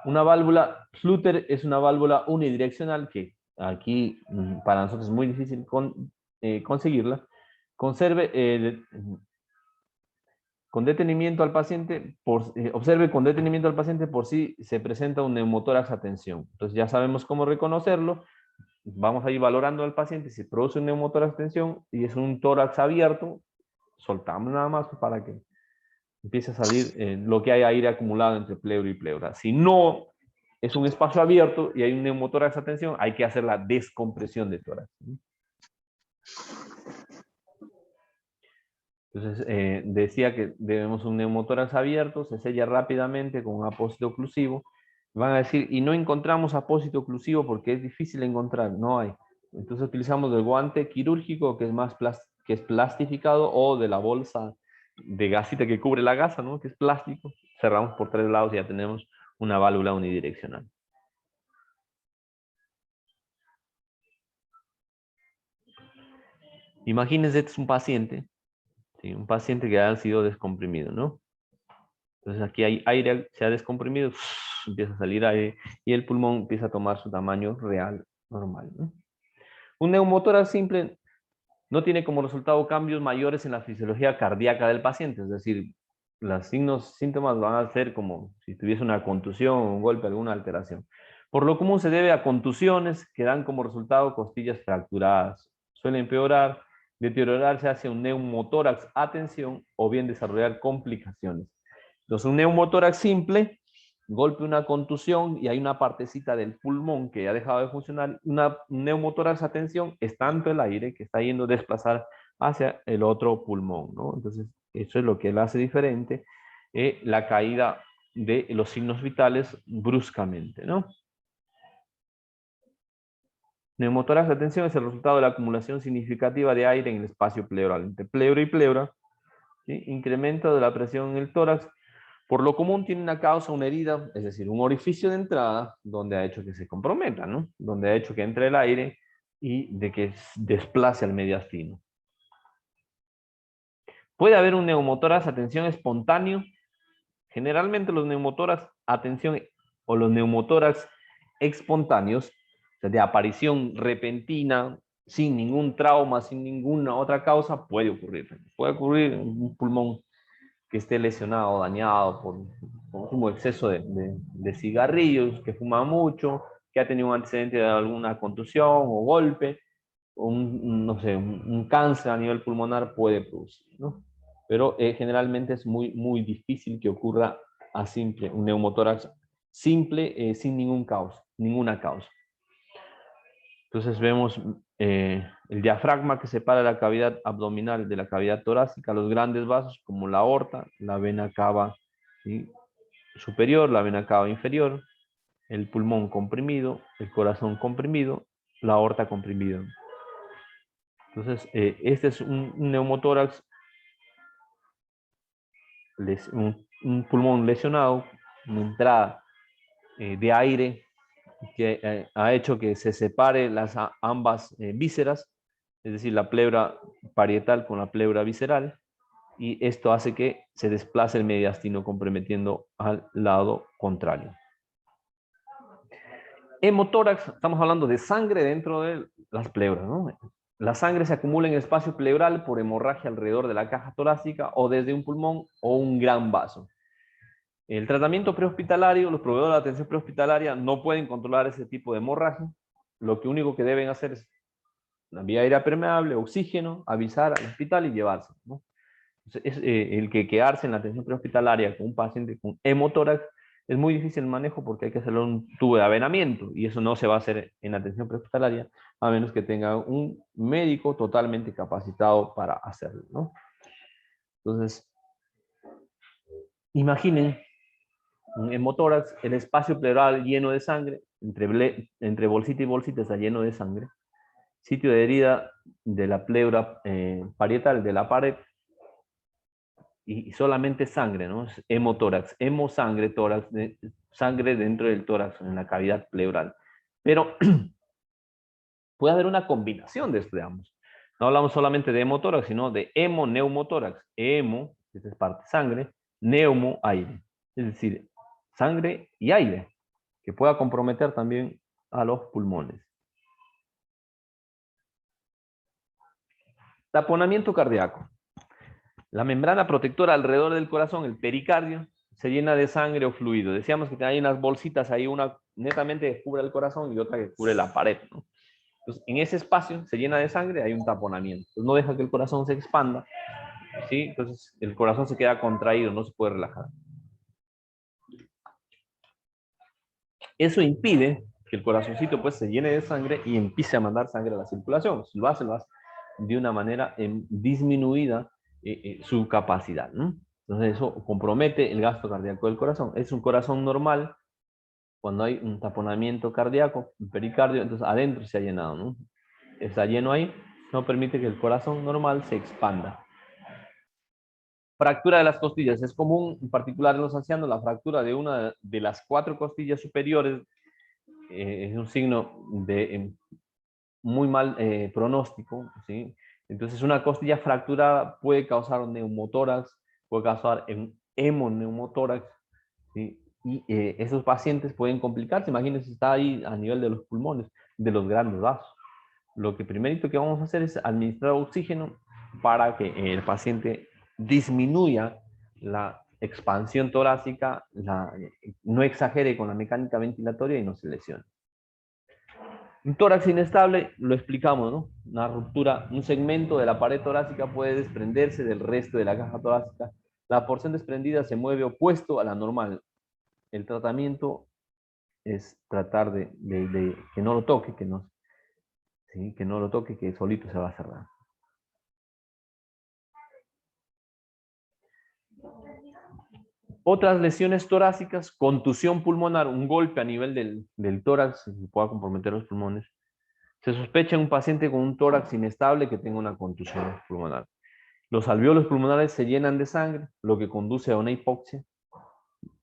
A: Una válvula Flutter es una válvula unidireccional que aquí para nosotros es muy difícil conseguirla. con detenimiento al paciente, observe con detenimiento al paciente por si se presenta un neumotórax a tensión. Entonces ya sabemos cómo reconocerlo. Vamos a ir valorando al paciente si produce un neumotórax a tensión y es un tórax abierto, soltamos nada más para que empiece a salir lo que hay aire acumulado entre pleura y pleura. Si no es un espacio abierto y hay un neumotórax a tensión, hay que hacer la descompresión de tórax. Entonces, decía que debemos un neumotórax abierto, se sella rápidamente con un apósito oclusivo. Van a decir, y no encontramos apósito oclusivo porque es difícil encontrar, no hay. Entonces utilizamos el guante quirúrgico que es plastificado, o de la bolsa de gasita que cubre la gasa, ¿no? Que es plástico. Cerramos por 3 lados y ya tenemos una válvula unidireccional. Imagínense, este es un paciente. Sí, un paciente que ha sido descomprimido, ¿no? Entonces aquí hay aire, se ha descomprimido, empieza a salir aire y el pulmón empieza a tomar su tamaño real, normal, ¿no? Un neumotórax simple no tiene como resultado cambios mayores en la fisiología cardíaca del paciente, es decir, los síntomas van a ser como si tuviese una contusión, un golpe, alguna alteración. Por lo común se debe a contusiones que dan como resultado costillas fracturadas. Suele empeorar, deteriorarse hacia un neumotórax a tensión o bien desarrollar complicaciones. Entonces, un neumotórax simple, golpe, una contusión y hay una partecita del pulmón que ha dejado de funcionar. Un neumotórax a tensión es tanto el aire que está yendo a desplazar hacia el otro pulmón, ¿no? Entonces, eso es lo que le hace diferente la caída de los signos vitales bruscamente, ¿no? Neumotórax de tensión es el resultado de la acumulación significativa de aire en el espacio pleural. Entre pleura y pleura, ¿sí? Incremento de la presión en el tórax. Por lo común tiene una causa, una herida, es decir, un orificio de entrada donde ha hecho que se comprometa, ¿no? Donde ha hecho que entre el aire y de que desplace al mediastino. Puede haber un neumotórax a tensión espontáneo. Generalmente los neumotórax a tensión o los neumotórax espontáneos, o sea, de aparición repentina, sin ningún trauma, sin ninguna otra causa, puede ocurrir. Puede ocurrir un pulmón que esté lesionado, dañado por consumo exceso de cigarrillos, que fuma mucho, que ha tenido un antecedente de alguna contusión o golpe, o no sé, un cáncer a nivel pulmonar puede producir, ¿no? Pero generalmente es muy difícil que ocurra a simple, un neumotórax simple sin ninguna causa. Entonces vemos el diafragma que separa la cavidad abdominal de la cavidad torácica, los grandes vasos como la aorta, la vena cava, ¿sí?, superior, la vena cava inferior, el pulmón comprimido, el corazón comprimido, la aorta comprimida. Entonces, este es un neumotórax, un pulmón lesionado, una entrada de aire que ha hecho que se separe ambas vísceras, es decir, la pleura parietal con la pleura visceral, y esto hace que se desplace el mediastino comprometiendo al lado contrario. Hemotórax, estamos hablando de sangre dentro de las pleuras, ¿no? La sangre se acumula en el espacio pleural por hemorragia alrededor de la caja torácica o desde un pulmón o un gran vaso. El tratamiento prehospitalario, los proveedores de atención prehospitalaria no pueden controlar ese tipo de hemorragia. Lo único que deben hacer es una vía aérea permeable, oxígeno, avisar al hospital y llevarse, ¿no? Entonces, el que quedarse en la atención prehospitalaria con un paciente con hemotórax es muy difícil el manejo porque hay que hacerle un tubo de avenamiento y eso no se va a hacer en la atención prehospitalaria a menos que tenga un médico totalmente capacitado para hacerlo, ¿no? Entonces, imaginen un hemotórax, el espacio pleural lleno de sangre, entre bolsita y bolsita está lleno de sangre, sitio de herida de la pleura parietal, de la pared, y solamente sangre, ¿no? Es hemotórax, hemosangre, tórax, sangre dentro del tórax, en la cavidad pleural. Pero puede haber una combinación de esto de ambos. No hablamos solamente de hemotórax, sino de hemoneumotórax. Hemo, esta es parte sangre, neumo, aire. Es decir, sangre y aire, que pueda comprometer también a los pulmones. Taponamiento cardíaco. La membrana protectora alrededor del corazón, el pericardio, se llena de sangre o fluido. Decíamos que hay unas bolsitas ahí, una netamente que cubre el corazón y otra que cubre la pared, ¿no? Entonces, en ese espacio se llena de sangre, hay un taponamiento. Entonces, no deja que el corazón se expanda, ¿sí? Entonces, el corazón se queda contraído, no se puede relajar. Eso impide que el corazoncito pues se llene de sangre y empiece a mandar sangre a la circulación. Si lo hace de una manera disminuida su capacidad, ¿no? Entonces eso compromete el gasto cardíaco del corazón. Es un corazón normal cuando hay un taponamiento cardíaco, un pericardio, entonces adentro se ha llenado, ¿no? Está lleno ahí, no permite que el corazón normal se expanda. Fractura de las costillas. Es común, en particular en los ancianos, la fractura de una de las 4 costillas superiores. Es un signo de muy mal pronóstico, ¿sí? Entonces una costilla fracturada puede causar un neumotórax, puede causar un hemoneumotórax, ¿sí? Y esos pacientes pueden complicarse. Imagínense, está ahí a nivel de los pulmones, de los grandes vasos. Lo que primerito que vamos a hacer es administrar oxígeno para que el paciente disminuya la expansión torácica, no exagere con la mecánica ventilatoria y no se lesione. Un tórax inestable, lo explicamos, ¿no? Una ruptura, un segmento de la pared torácica puede desprenderse del resto de la caja torácica. La porción desprendida se mueve opuesto a la normal. El tratamiento es tratar de que no lo toque, ¿sí? Que no lo toque, que solito se va a cerrar. Otras lesiones torácicas, contusión pulmonar, un golpe a nivel del tórax que pueda comprometer los pulmones. Se sospecha en un paciente con un tórax inestable que tenga una contusión pulmonar. Los alvéolos pulmonares se llenan de sangre, lo que conduce a una hipoxia.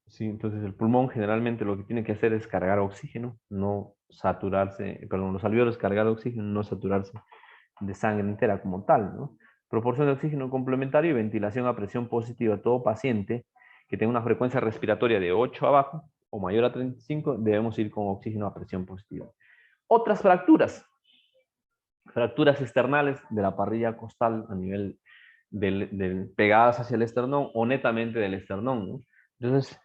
A: Sí, entonces el pulmón generalmente lo que tiene que hacer es cargar oxígeno, no saturarse, perdón, los alvéolos cargar oxígeno, no saturarse de sangre entera como tal, ¿no? Proporción de oxígeno complementario y ventilación a presión positiva. Todo paciente que tenga una frecuencia respiratoria de 8 abajo o mayor a 35, debemos ir con oxígeno a presión positiva. Otras fracturas. Fracturas externales de la parrilla costal a nivel pegadas hacia el esternón o netamente del esternón, ¿no? Entonces,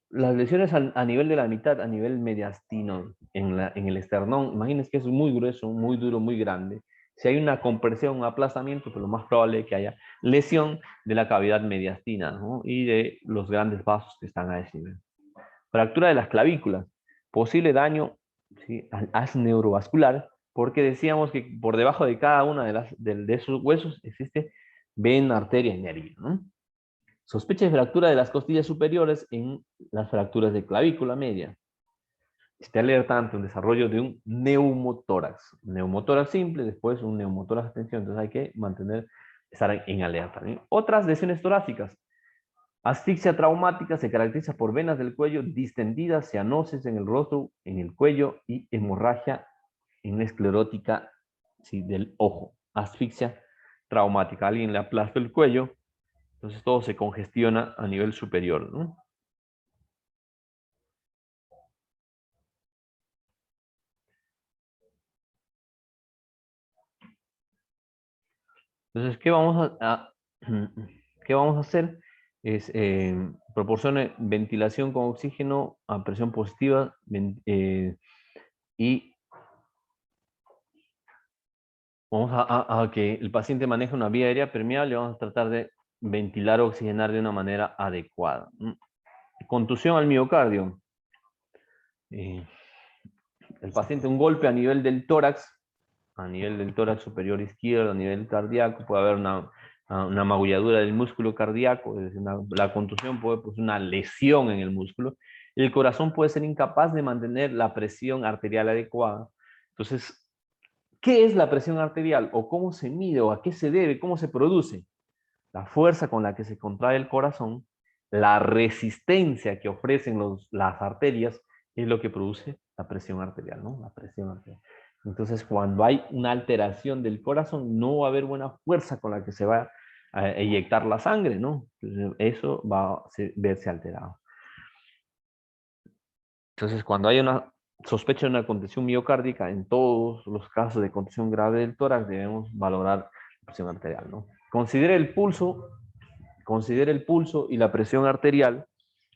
A: las lesiones a nivel de la mitad, a nivel mediastino, en el esternón, imagínense que es muy grueso, muy duro, muy grande. Si hay una compresión, un aplazamiento, pues lo más probable es que haya lesión de la cavidad mediastina, ¿no? Y de los grandes vasos que están a ese nivel. Fractura de las clavículas, posible daño, ¿sí?, al haz neurovascular, porque decíamos que por debajo de cada una de esos huesos existe vena, arteria y nervio, ¿no? Sospecha de fractura de las costillas superiores en las fracturas de clavícula media. Esté alerta ante un desarrollo de un neumotórax. Neumotórax simple, después un neumotórax de tensión. Entonces hay que estar en alerta, ¿no? Otras lesiones torácicas. Asfixia traumática se caracteriza por venas del cuello distendidas, cianosis en el rostro, en el cuello y hemorragia en la esclerótica, ¿sí?, del ojo. Asfixia traumática. Alguien le aplasta el cuello, entonces todo se congestiona a nivel superior, ¿no? Entonces, ¿qué vamos qué vamos a hacer? Es proporcione ventilación con oxígeno a presión positiva y vamos a que el paciente maneje una vía aérea permeable. Vamos a tratar de ventilar o oxigenar de una manera adecuada. Contusión al miocardio. El paciente, un golpe a nivel del tórax superior izquierdo, a nivel cardíaco, puede haber una magulladura del músculo cardíaco, es decir, la contusión puede ser una lesión en el músculo. El corazón puede ser incapaz de mantener la presión arterial adecuada. Entonces, ¿qué es la presión arterial? ¿O cómo se mide? ¿O a qué se debe? ¿Cómo se produce? La fuerza con la que se contrae el corazón, la resistencia que ofrecen las arterias, es lo que produce la presión arterial, ¿no? La presión arterial. Entonces, cuando hay una alteración del corazón, no va a haber buena fuerza con la que se va a eyectar la sangre, ¿no? Entonces, eso va a verse alterado. Entonces, cuando hay una sospecha de una contusión miocárdica, en todos los casos de contusión grave del tórax, debemos valorar la presión arterial, ¿no? Considere el pulso y la presión arterial.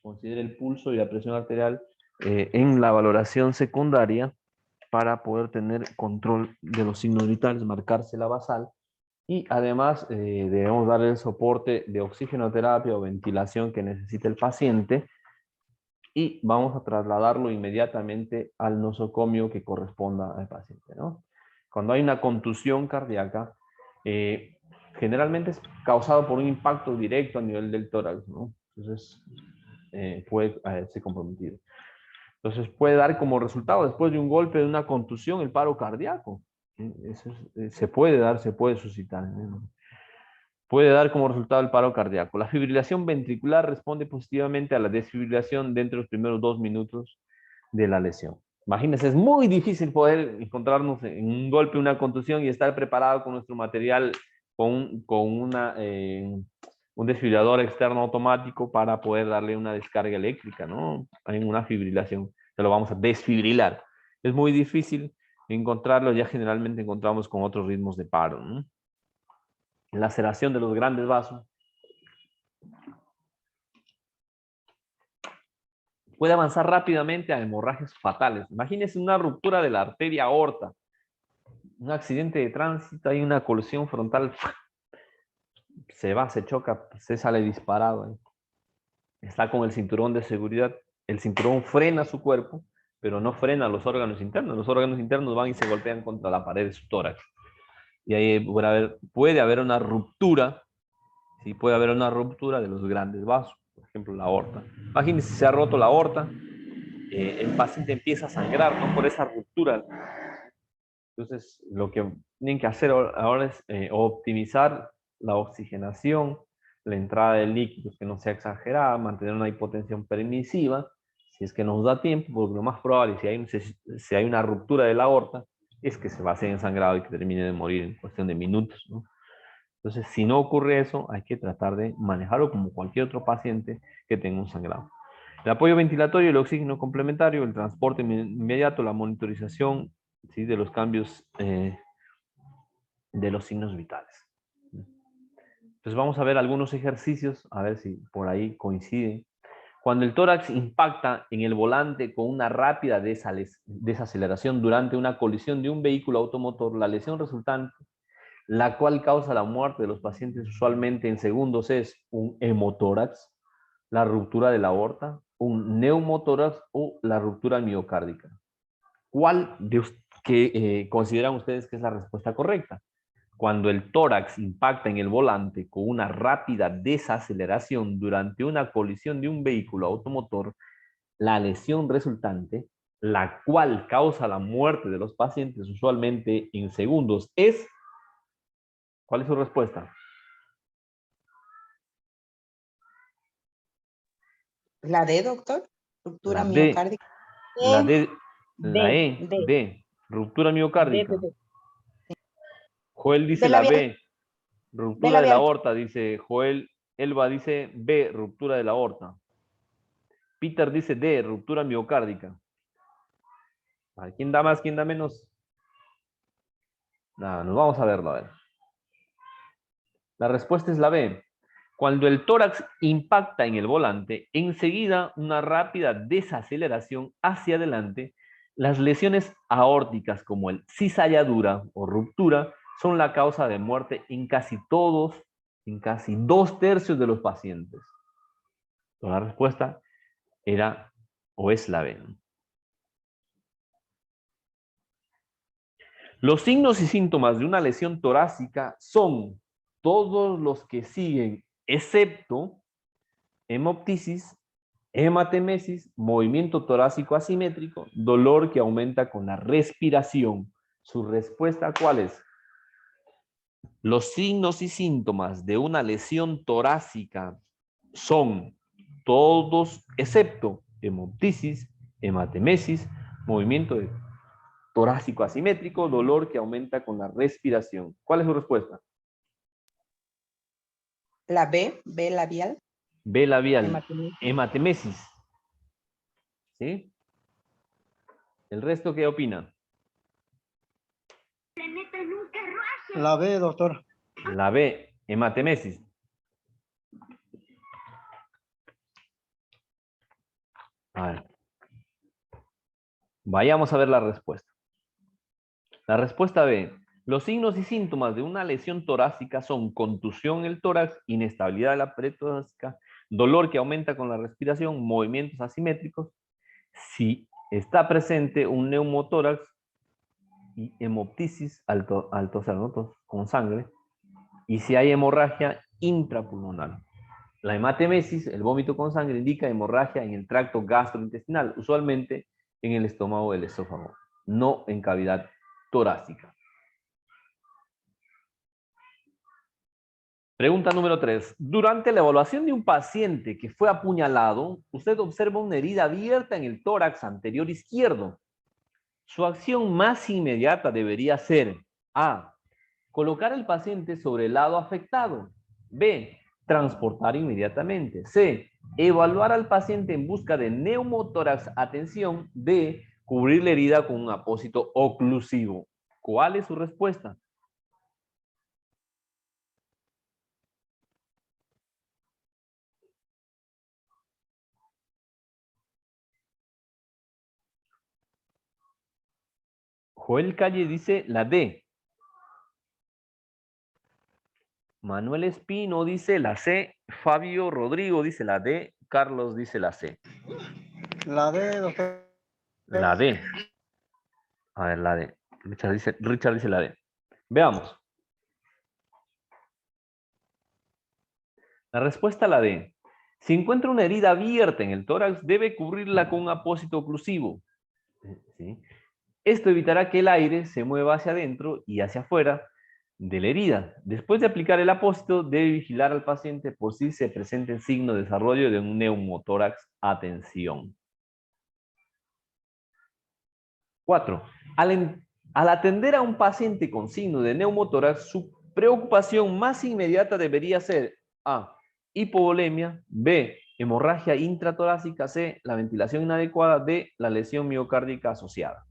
A: Considere el pulso y la presión arterial en la valoración secundaria para poder tener control de los signos vitales, marcarse la basal. Y además debemos darle el soporte de oxigenoterapia o ventilación que necesita el paciente y vamos a trasladarlo inmediatamente al nosocomio que corresponda al paciente, ¿no? Cuando hay una contusión cardíaca, generalmente es causado por un impacto directo a nivel del tórax, ¿no? Entonces puede ser comprometido. Entonces puede dar como resultado, después de un golpe, de una contusión, el paro cardíaco. Eso se puede dar, se puede suscitar, ¿no? Puede dar como resultado el paro cardíaco. La fibrilación ventricular responde positivamente a la desfibrilación dentro de los primeros 2 minutos de la lesión. Imagínense, es muy difícil poder encontrarnos en un golpe, una contusión y estar preparado con nuestro material, con un desfibrilador externo automático para poder darle una descarga eléctrica, ¿no? En una fibrilación, se lo vamos a desfibrilar. Es muy difícil encontrarlo, ya generalmente encontramos con otros ritmos de paro, ¿no? Laceración de los grandes vasos. Puede avanzar rápidamente a hemorragias fatales. Imagínense una ruptura de la arteria aorta, un accidente de tránsito, hay una colisión frontal, se va, se choca, se sale disparado. Está con el cinturón de seguridad, el cinturón frena su cuerpo, pero no frena los órganos internos. Los órganos internos van y se golpean contra la pared de su tórax. Y ahí puede haber una ruptura, ¿sí? Puede haber una ruptura de los grandes vasos, por ejemplo, la aorta. Imagínense, se ha roto la aorta, el paciente empieza a sangrar, ¿no? Por esa ruptura. Entonces, lo que tienen que hacer ahora es optimizar la oxigenación, la entrada de líquidos que no sea exagerada, mantener una hipotensión permisiva, si es que nos da tiempo, porque lo más probable, si hay una ruptura de la aorta, es que se va a hacer ensangrado y que termine de morir en cuestión de minutos, ¿no? Entonces, si no ocurre eso, hay que tratar de manejarlo como cualquier otro paciente que tenga un sangrado. El apoyo ventilatorio, el oxígeno complementario, el transporte inmediato, la monitorización, ¿sí? De los cambios de los signos vitales. Entonces vamos a ver algunos ejercicios, a ver si por ahí coinciden. Cuando el tórax impacta en el volante con una rápida desaceleración durante una colisión de un vehículo automotor, la lesión resultante, la cual causa la muerte de los pacientes usualmente en segundos, es un hemotórax, la ruptura de la aorta, un neumotórax o la ruptura miocárdica. ¿Cuál de que consideran ustedes que es la respuesta correcta? Cuando el tórax impacta en el volante con una rápida desaceleración durante una colisión de un vehículo automotor, la lesión resultante, la cual causa la muerte de los pacientes usualmente en segundos, es... ¿Cuál es su respuesta?
G: La D, doctor. Ruptura
A: La D,
G: miocárdica.
A: la D, la
E: D,
A: E,
E: D,
A: D, ruptura
E: D,
A: miocárdica.
E: D,
A: Joel dice
E: D
A: la
E: labial.
A: B,
E: D
A: ruptura de la
E: labial.
A: aorta, dice Joel. Elba dice B, ruptura de la aorta. Peter dice D, ruptura miocárdica. ¿Quién da más, quién da menos? Nada, nos vamos a verlo, a ver. La respuesta es la B. Cuando el tórax impacta en el volante, enseguida una rápida desaceleración hacia adelante, las lesiones aórticas como el cizalladura o ruptura son la causa de muerte en casi 2/3 de los pacientes. Entonces, la respuesta era o es la B. Los signos y síntomas de una lesión torácica son todos los que siguen, excepto hemoptisis, hematemesis, movimiento torácico asimétrico, dolor que aumenta con la respiración. ¿Su respuesta cuál es? Los signos y síntomas de una lesión torácica son todos excepto hemoptisis, hematemesis, movimiento torácico asimétrico, dolor que aumenta con la respiración. ¿Cuál es su respuesta?
G: La B, B labial.
A: B labial,
E: Hematemesis.
A: hematemesis. ¿Sí? ¿El resto qué opina?
F: La B, doctor.
A: La B, Hematemesis. A ver. Vayamos a ver la respuesta. La respuesta B. Los signos y síntomas de una lesión torácica son contusión en el tórax, inestabilidad de la pared torácica, dolor que aumenta con la respiración, movimientos asimétricos. Si está presente un neumotórax y hemoptisis al toser, ¿no? Con sangre, y si hay hemorragia intrapulmonar. La hematemesis, el vómito con sangre, indica hemorragia en el tracto gastrointestinal, usualmente en el estómago del esófago, no en cavidad torácica. Pregunta número 3. Durante la evaluación de un paciente que fue apuñalado, usted observa una herida abierta en el tórax anterior izquierdo. Su acción más inmediata debería ser A. Colocar al paciente sobre el lado afectado. B. Transportar inmediatamente. C. Evaluar al paciente en busca de neumotórax. Atención. D. Cubrir la herida con un apósito oclusivo. ¿Cuál es su respuesta? Joel Calle dice la D. Manuel Espino dice la C. Fabio Rodrigo dice la D. Carlos dice la C.
D: La D, doctor.
A: La D. A ver, la D. Richard dice la D. Veamos. La respuesta a la D. Si encuentra una herida abierta en el tórax, debe cubrirla con un apósito oclusivo. ¿Sí? Esto evitará que el aire se mueva hacia adentro y hacia afuera de la herida. Después de aplicar el apósito, debe vigilar al paciente por si se presenta el signo de desarrollo de un neumotórax. Atención. 4. Al atender a un paciente con signo de neumotórax, su preocupación más inmediata debería ser A. Hipovolemia. B. Hemorragia intratorácica. C. La ventilación inadecuada. D. La lesión miocárdica asociada.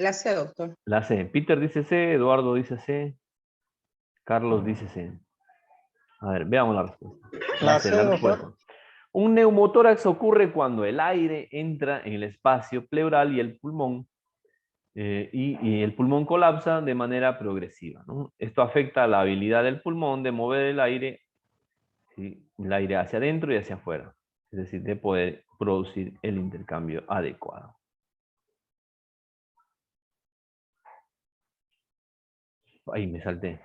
G: La C, doctor.
A: La C. Peter dice C. Eduardo dice C. Carlos dice C. A ver, veamos la respuesta.
D: La C, doctor.
A: Un neumotórax ocurre cuando el aire entra en el espacio pleural y el pulmón y el pulmón colapsa de manera progresiva, ¿no? Esto afecta la habilidad del pulmón de mover el aire, ¿sí? El aire hacia adentro y hacia afuera, es decir, de poder producir el intercambio adecuado. Ahí me salté.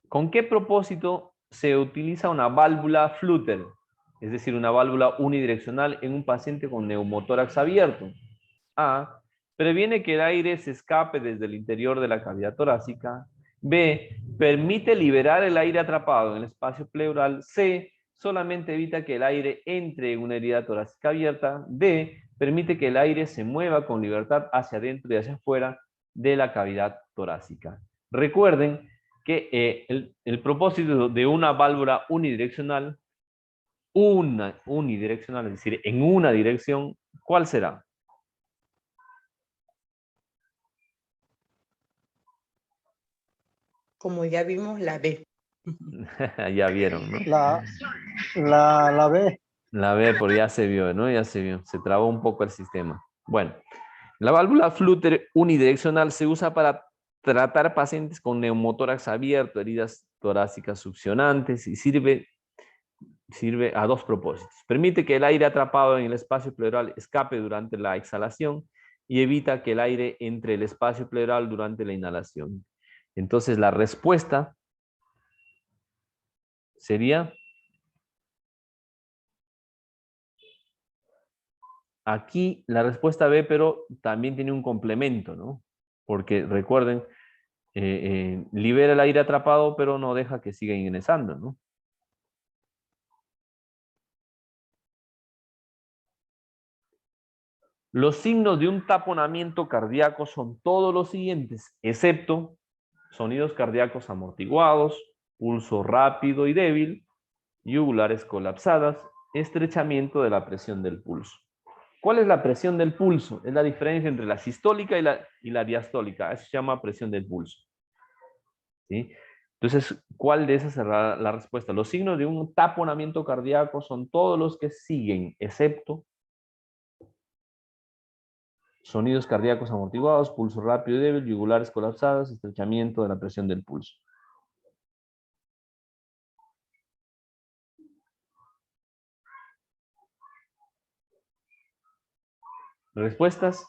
A: ¿Con qué propósito se utiliza una válvula Flutter? Es decir, una válvula unidireccional en un paciente con neumotórax abierto. A. Previene que el aire se escape desde el interior de la cavidad torácica. B. Permite liberar el aire atrapado en el espacio pleural. C. Solamente evita que el aire entre en una herida torácica abierta. D. Permite que el aire se mueva con libertad hacia adentro y hacia afuera de la cavidad torácica. Recuerden que el propósito de una válvula unidireccional, es decir, en una dirección, ¿cuál será?
G: Como ya vimos, la B.
A: Ya vieron, ¿no?
D: La B.
A: La B, porque ya se vio, ¿no? Ya se vio. Se trabó un poco el sistema. Bueno, la válvula Flutter unidireccional se usa para tratar pacientes con neumotórax abierto, heridas torácicas succionantes y sirve a dos propósitos. Permite que el aire atrapado en el espacio pleural escape durante la exhalación y evita que el aire entre el espacio pleural durante la inhalación. Entonces la respuesta sería aquí la respuesta B, pero también tiene un complemento, ¿no? Porque recuerden, libera el aire atrapado, pero no deja que siga ingresando, ¿no? Los signos de un taponamiento cardíaco son todos los siguientes, excepto sonidos cardíacos amortiguados, pulso rápido y débil, yugulares colapsadas, estrechamiento de la presión del pulso. ¿Cuál es la presión del pulso? Es la diferencia entre la sistólica y la diastólica. Eso se llama presión del pulso. ¿Sí? Entonces, ¿cuál de esas será la respuesta? Los signos de un taponamiento cardíaco son todos los que siguen, excepto sonidos cardíacos amortiguados, pulso rápido y débil, yugulares colapsadas, estrechamiento de la presión del pulso. ¿Respuestas?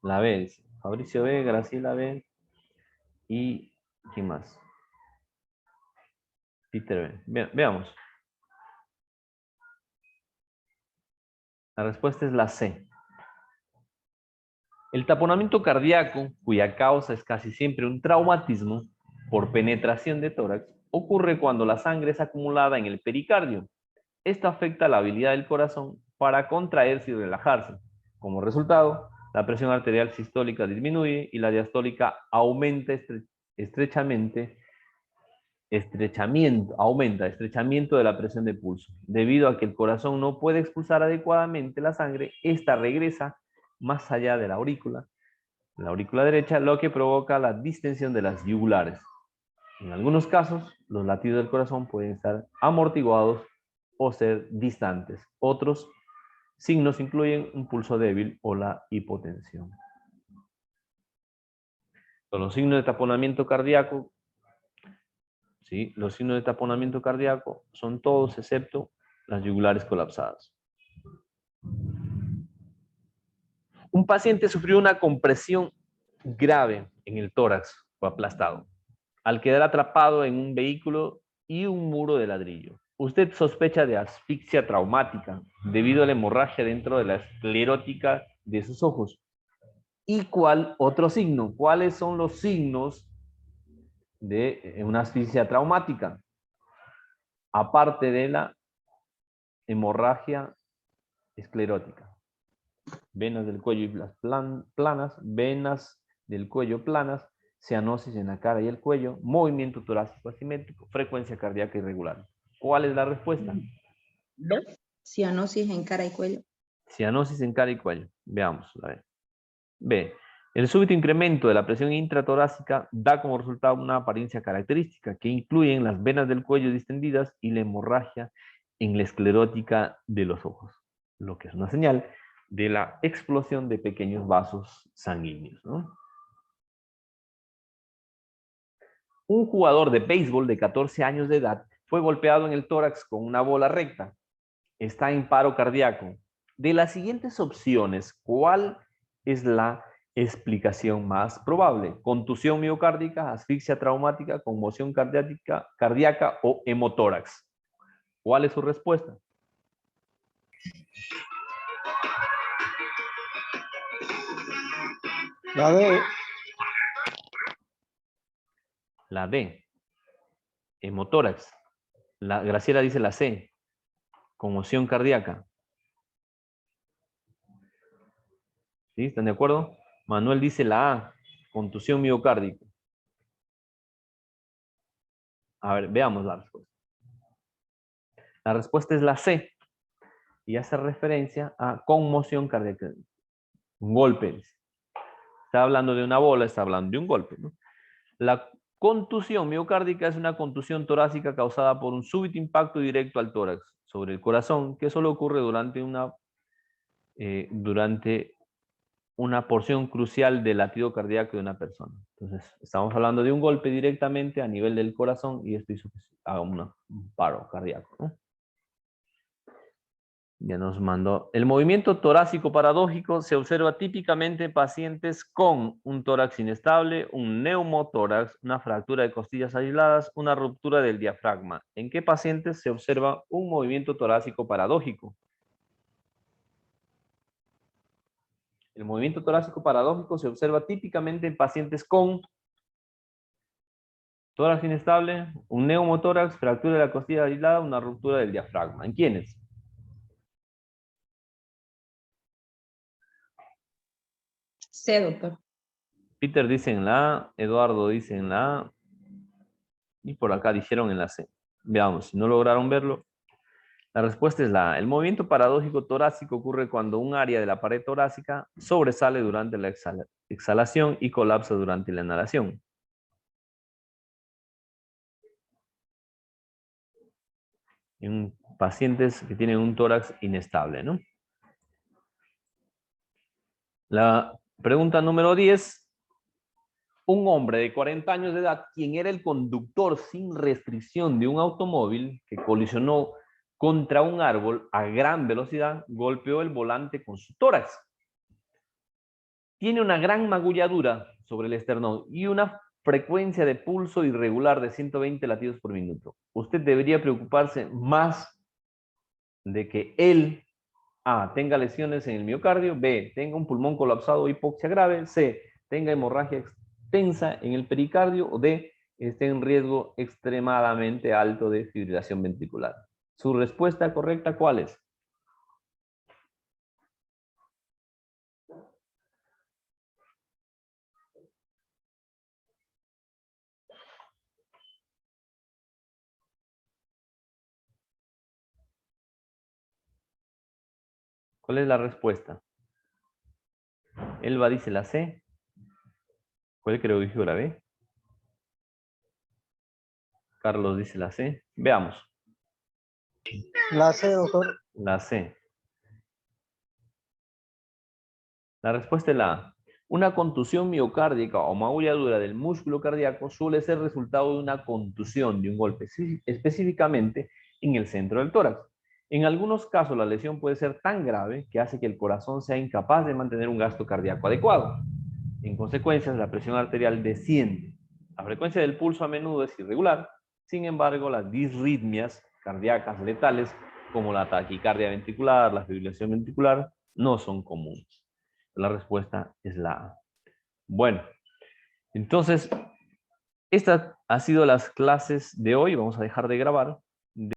A: La B, dice. Fabricio B, Graciela B. ¿Y quién más? Peter B. Veamos. La respuesta es la C. El taponamiento cardíaco, cuya causa es casi siempre un traumatismo por penetración de tórax, ocurre cuando la sangre es acumulada en el pericardio. Esto afecta la habilidad del corazón para contraerse y relajarse. Como resultado, la presión arterial sistólica disminuye y la diastólica aumenta estrechamiento de la presión de pulso. Debido a que el corazón no puede expulsar adecuadamente la sangre, esta regresa más allá de la aurícula derecha, lo que provoca la distensión de las yugulares. En algunos casos, los latidos del corazón pueden estar amortiguados o ser distantes. Otros signos incluyen un pulso débil o la hipotensión. Los signos de taponamiento cardíaco, ¿sí? Los signos de taponamiento cardíaco son todos excepto las yugulares colapsadas. Un paciente sufrió una compresión grave en el tórax, fue aplastado, al quedar atrapado en un vehículo y un muro de ladrillo. Usted sospecha de asfixia traumática debido a la hemorragia dentro de la esclerótica de sus ojos. ¿Y cuál otro signo? ¿Cuáles son los signos de una asfixia traumática? Aparte de la hemorragia esclerótica. Venas del cuello planas, venas del cuello planas, cianosis en la cara y el cuello, movimiento torácico asimétrico, frecuencia cardíaca irregular. ¿Cuál es la respuesta?
G: Cianosis en cara y cuello.
A: Cianosis en cara y cuello. Veamos. A ver. B. El súbito incremento de la presión intratorácica da como resultado una apariencia característica que incluyen las venas del cuello distendidas y la hemorragia en la esclerótica de los ojos, lo que es una señal de la explosión de pequeños vasos sanguíneos, ¿no? Un jugador de béisbol de 14 años de edad fue golpeado en el tórax con una bola recta. Está en paro cardíaco. De las siguientes opciones, ¿cuál es la explicación más probable? Contusión miocárdica, asfixia traumática, conmoción cardíaca o hemotórax. ¿Cuál es su respuesta?
D: La D.
A: La D. Hemotórax. La Graciela dice la C. Conmoción cardíaca. ¿Sí? ¿Están de acuerdo? Manuel dice la A. Contusión miocárdica. A ver, veamos la respuesta. La respuesta es la C. Y hace referencia a conmoción cardíaca. Un golpe. Está hablando de una bola, está hablando de un golpe, ¿no? La contusión miocárdica es una contusión torácica causada por un súbito impacto directo al tórax sobre el corazón, que solo ocurre durante una porción crucial del latido cardíaco de una persona. Entonces, estamos hablando de un golpe directamente a nivel del corazón y esto hizo que haga un paro cardíaco, ¿no? Ya nos mandó. El movimiento torácico paradójico se observa típicamente en pacientes con un tórax inestable, un neumotórax, una fractura de costillas aisladas, una ruptura del diafragma. ¿En qué pacientes se observa un movimiento torácico paradójico? El movimiento torácico paradójico se observa típicamente en pacientes con tórax inestable, un neumotórax, fractura de la costilla aislada, una ruptura del diafragma. ¿En quiénes?
G: C, doctor.
A: Peter dice en la A, Eduardo dice en la A, y por acá dijeron en la C. Veamos, si no lograron verlo. La respuesta es la A. El movimiento paradójico torácico ocurre cuando un área de la pared torácica sobresale durante la exhalación y colapsa durante la inhalación. En pacientes que tienen un tórax inestable, ¿no? La pregunta número 10. Un hombre de 40 años de edad, quien era el conductor sin restricción de un automóvil que colisionó contra un árbol a gran velocidad, golpeó el volante con su tórax. Tiene una gran magulladura sobre el esternón y una frecuencia de pulso irregular de 120 latidos por minuto. Usted debería preocuparse más de que él, A, tenga lesiones en el miocardio, B, tenga un pulmón colapsado o hipoxia grave, C, tenga hemorragia extensa en el pericardio, o D, esté en riesgo extremadamente alto de fibrilación ventricular. ¿Su respuesta correcta cuál es? ¿Cuál es la respuesta? Elba dice la C. ¿Cuál creo que dijo la B? Carlos dice la C. Veamos.
D: La C, doctor.
A: La C. La respuesta es la A. Una contusión miocárdica o magulladura del músculo cardíaco suele ser resultado de una contusión, de un golpe, específicamente en el centro del tórax. En algunos casos la lesión puede ser tan grave que hace que el corazón sea incapaz de mantener un gasto cardíaco adecuado. En consecuencia, la presión arterial desciende. La frecuencia del pulso a menudo es irregular. Sin embargo, las disritmias cardíacas letales, como la taquicardia ventricular, la fibrilación ventricular, no son comunes. La respuesta es la A. Bueno, entonces, estas han sido las clases de hoy. Vamos a dejar de grabar.